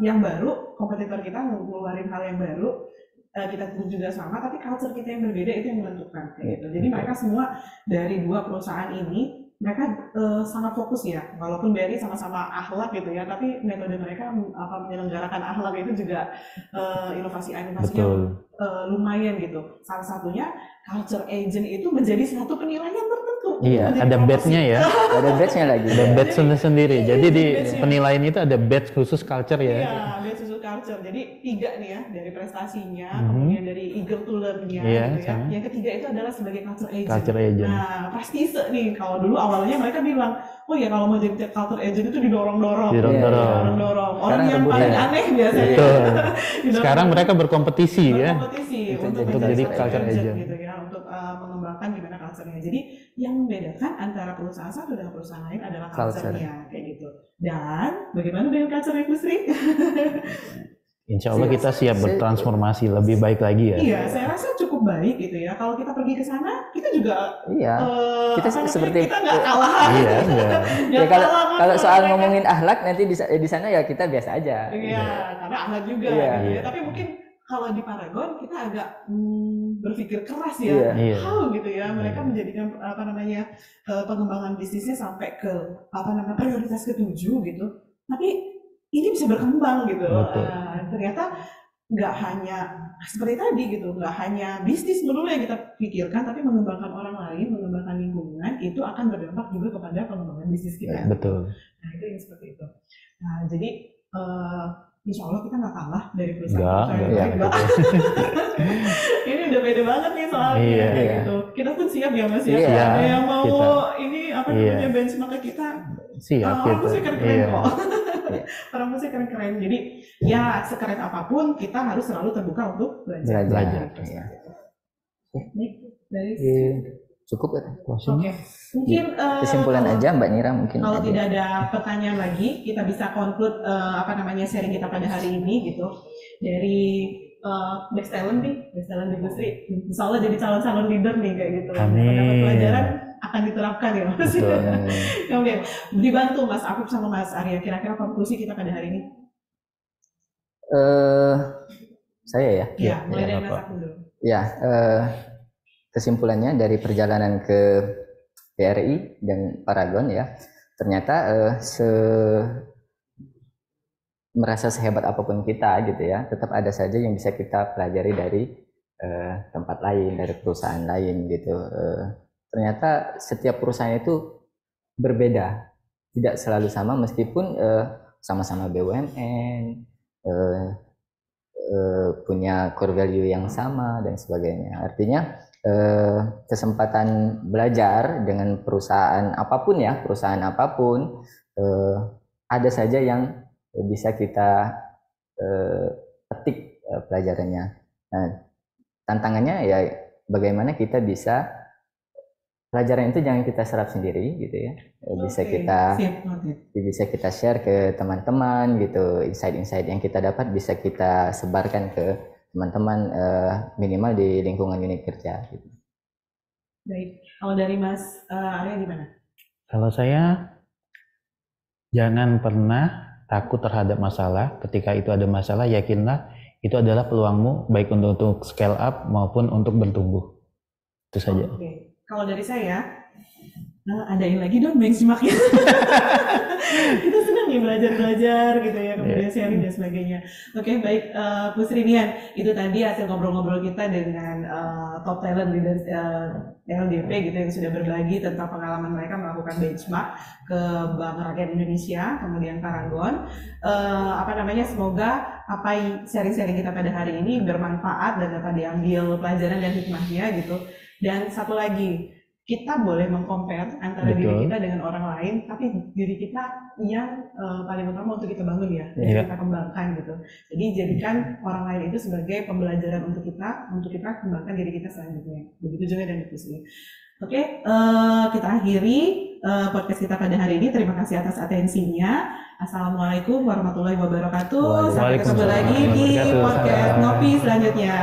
Yang baru, kompetitor kita ngeluarin hal yang baru, kita juga sama, tapi culture kita yang berbeda itu yang menentukan. Kayak gitu. Jadi mereka semua dari dua perusahaan ini, mereka sangat fokus ya, walaupun BRI sama-sama akhlak gitu ya, tapi metode mereka menyelenggarakan akhlak itu juga inovasinya Betul. lumayan gitu. Salah satunya culture agent itu menjadi satu penilaian tertentu. Iya, Menjadi ada promosi. badge-nya ya. Ada badge-nya lagi. Ada badge sendiri. Jadi di badge-nya. penilaian itu ada badge khusus culture ya. Iya, badge khusus culture. Jadi 3 nih ya, dari prestasinya, kemudian dari eager to learn-nya Iya, gitu ya. sama. Yang ketiga itu adalah sebagai culture agent. Culture agent. Nah, pasti nih kalau dulu awalnya mereka bilang, oh ya kalau mau jadi culture agent itu didorong-dorong. Didorong-dorong. Didorong-dorong. Orang Sekarang yang keburu paling ya. aneh biasanya. Betul. Didorong-dorong. Sekarang mereka berkompetisi ya. Berkompetisi Untuk untuk jadi menjadi culture agent. gitu ya, untuk mengembangkan gimana culture-nya. Jadi yang membedakan antara perusahaan satu dengan perusahaan lain adalah culture-nya kayak gitu. Dan bagaimana dengan culture Bu Sri? Insya Allah kita siap bertransformasi lebih baik lagi ya. Iya, saya rasa cukup baik gitu ya. Kalau kita pergi ke sana, kita juga Iya. Kita seperti- kita nggak kalah. Iya, enggak. Ya kalau kalah kalau sama soal mereka. ngomongin akhlak nanti di sana ya kita biasa aja. Iya, karena ahlak juga Iya. gitu ya. Iya. Tapi mungkin kalau di Paragon kita agak berpikir keras ya. Iya. Iya. How gitu ya, mereka menjadikan pengembangan bisnisnya sampai ke prioritas ke-7 gitu. Tapi ini bisa berkembang gitu. Betul. Ternyata nggak hanya seperti tadi gitu, nggak hanya bisnis melulu yang kita pikirkan, tapi mengembangkan orang lain, mengembangkan pengembangan lingkungan itu akan berdampak juga kepada pengembangan bisnis kita. Betul. Nah itu yang seperti itu. Nah jadi insya Allah kita nggak kalah dari Enggak, perusahaan enggak. enggak. Ini udah beda banget nih soalnya Iya, kayak iya. gitu. Kita pun siap ya Mas ya. Iya, Ada yang mau kita- ini apa Iya. namanya benchmark ke kita. Siap Orang gitu. musik keren-keren Iya. kok. Orang musik keren-keren. Jadi ya sekeren apapun kita harus selalu terbuka untuk belajar. Belajar. Gitu. Iya. Nih, dari Cukup ya? Closing. Oke, mungkin Kesimpulan aja Mbak Nira mungkin. kalau aja. tidak ada pertanyaan lagi, kita bisa conclude sharing kita pada hari ini gitu. Dari Best Talent nih, Best Talent di Busri, insya Allah jadi calon-calon leader nih kayak gitu. Amin. Dapat pelajaran akan diterapkan ya Mas. Betul. Kemudian dibantu Mas Afif sama Mas Arya, kira-kira konklusi kita pada hari ini? Saya ya. Ya, mulai iya, dari Mas Bapak. Afif dulu. Ya, kesimpulannya dari perjalanan ke PRI dan Paragon ya, ternyata merasa sehebat apapun kita gitu ya, tetap ada saja yang bisa kita pelajari dari tempat lain, dari perusahaan lain gitu. Ternyata setiap perusahaan itu berbeda, tidak selalu sama meskipun sama-sama BUMN, punya core value yang sama dan sebagainya. Artinya kesempatan belajar dengan perusahaan apapun ya, ada saja yang bisa kita petik pelajarannya. Nah, tantangannya ya bagaimana kita bisa pelajaran itu jangan kita serap sendiri gitu ya. Bisa Oke, kita siap, oke. bisa kita share ke teman-teman gitu, insight-insight yang kita dapat bisa kita sebarkan ke teman-teman minimal di lingkungan unit kerja gitu. Baik, kalau dari Mas Arya gimana? Kalau saya, jangan pernah takut terhadap masalah. Ketika itu ada masalah, yakinlah itu adalah peluangmu baik untuk scale up maupun untuk bertumbuh. Itu saja. Oke, kalau dari saya, adain lagi dong benchmarknya. Kita senang nih belajar gitu ya, kemudian sharing dan sebagainya. Oke, baik, Bu Srinian, itu tadi hasil ngobrol-ngobrol kita dengan top talent leaders LDP gitu yang sudah berbagi tentang pengalaman mereka melakukan benchmark ke Bank Rakyat Indonesia, kemudian Paragon. Semoga sharing-sharing kita pada hari ini bermanfaat dan dapat diambil pelajaran dan hikmahnya gitu. Dan satu lagi, kita boleh meng-compare antara Betul. diri kita dengan orang lain, tapi diri kita yang paling utama untuk kita bangun ya, dan Iya. kita kembangkan gitu. Jadi jadikan orang lain itu sebagai pembelajaran untuk kita kembangkan diri kita selanjutnya. Begitu juga dengan itu sendiri. Oke, kita akhiri podcast kita pada hari ini. Terima kasih atas atensinya. Assalamualaikum warahmatullahi wabarakatuh. Sampai ketemu Waalaikumsalam lagi di warahmatullahi wabarakatuh. podcast Salam. Ngopi selanjutnya.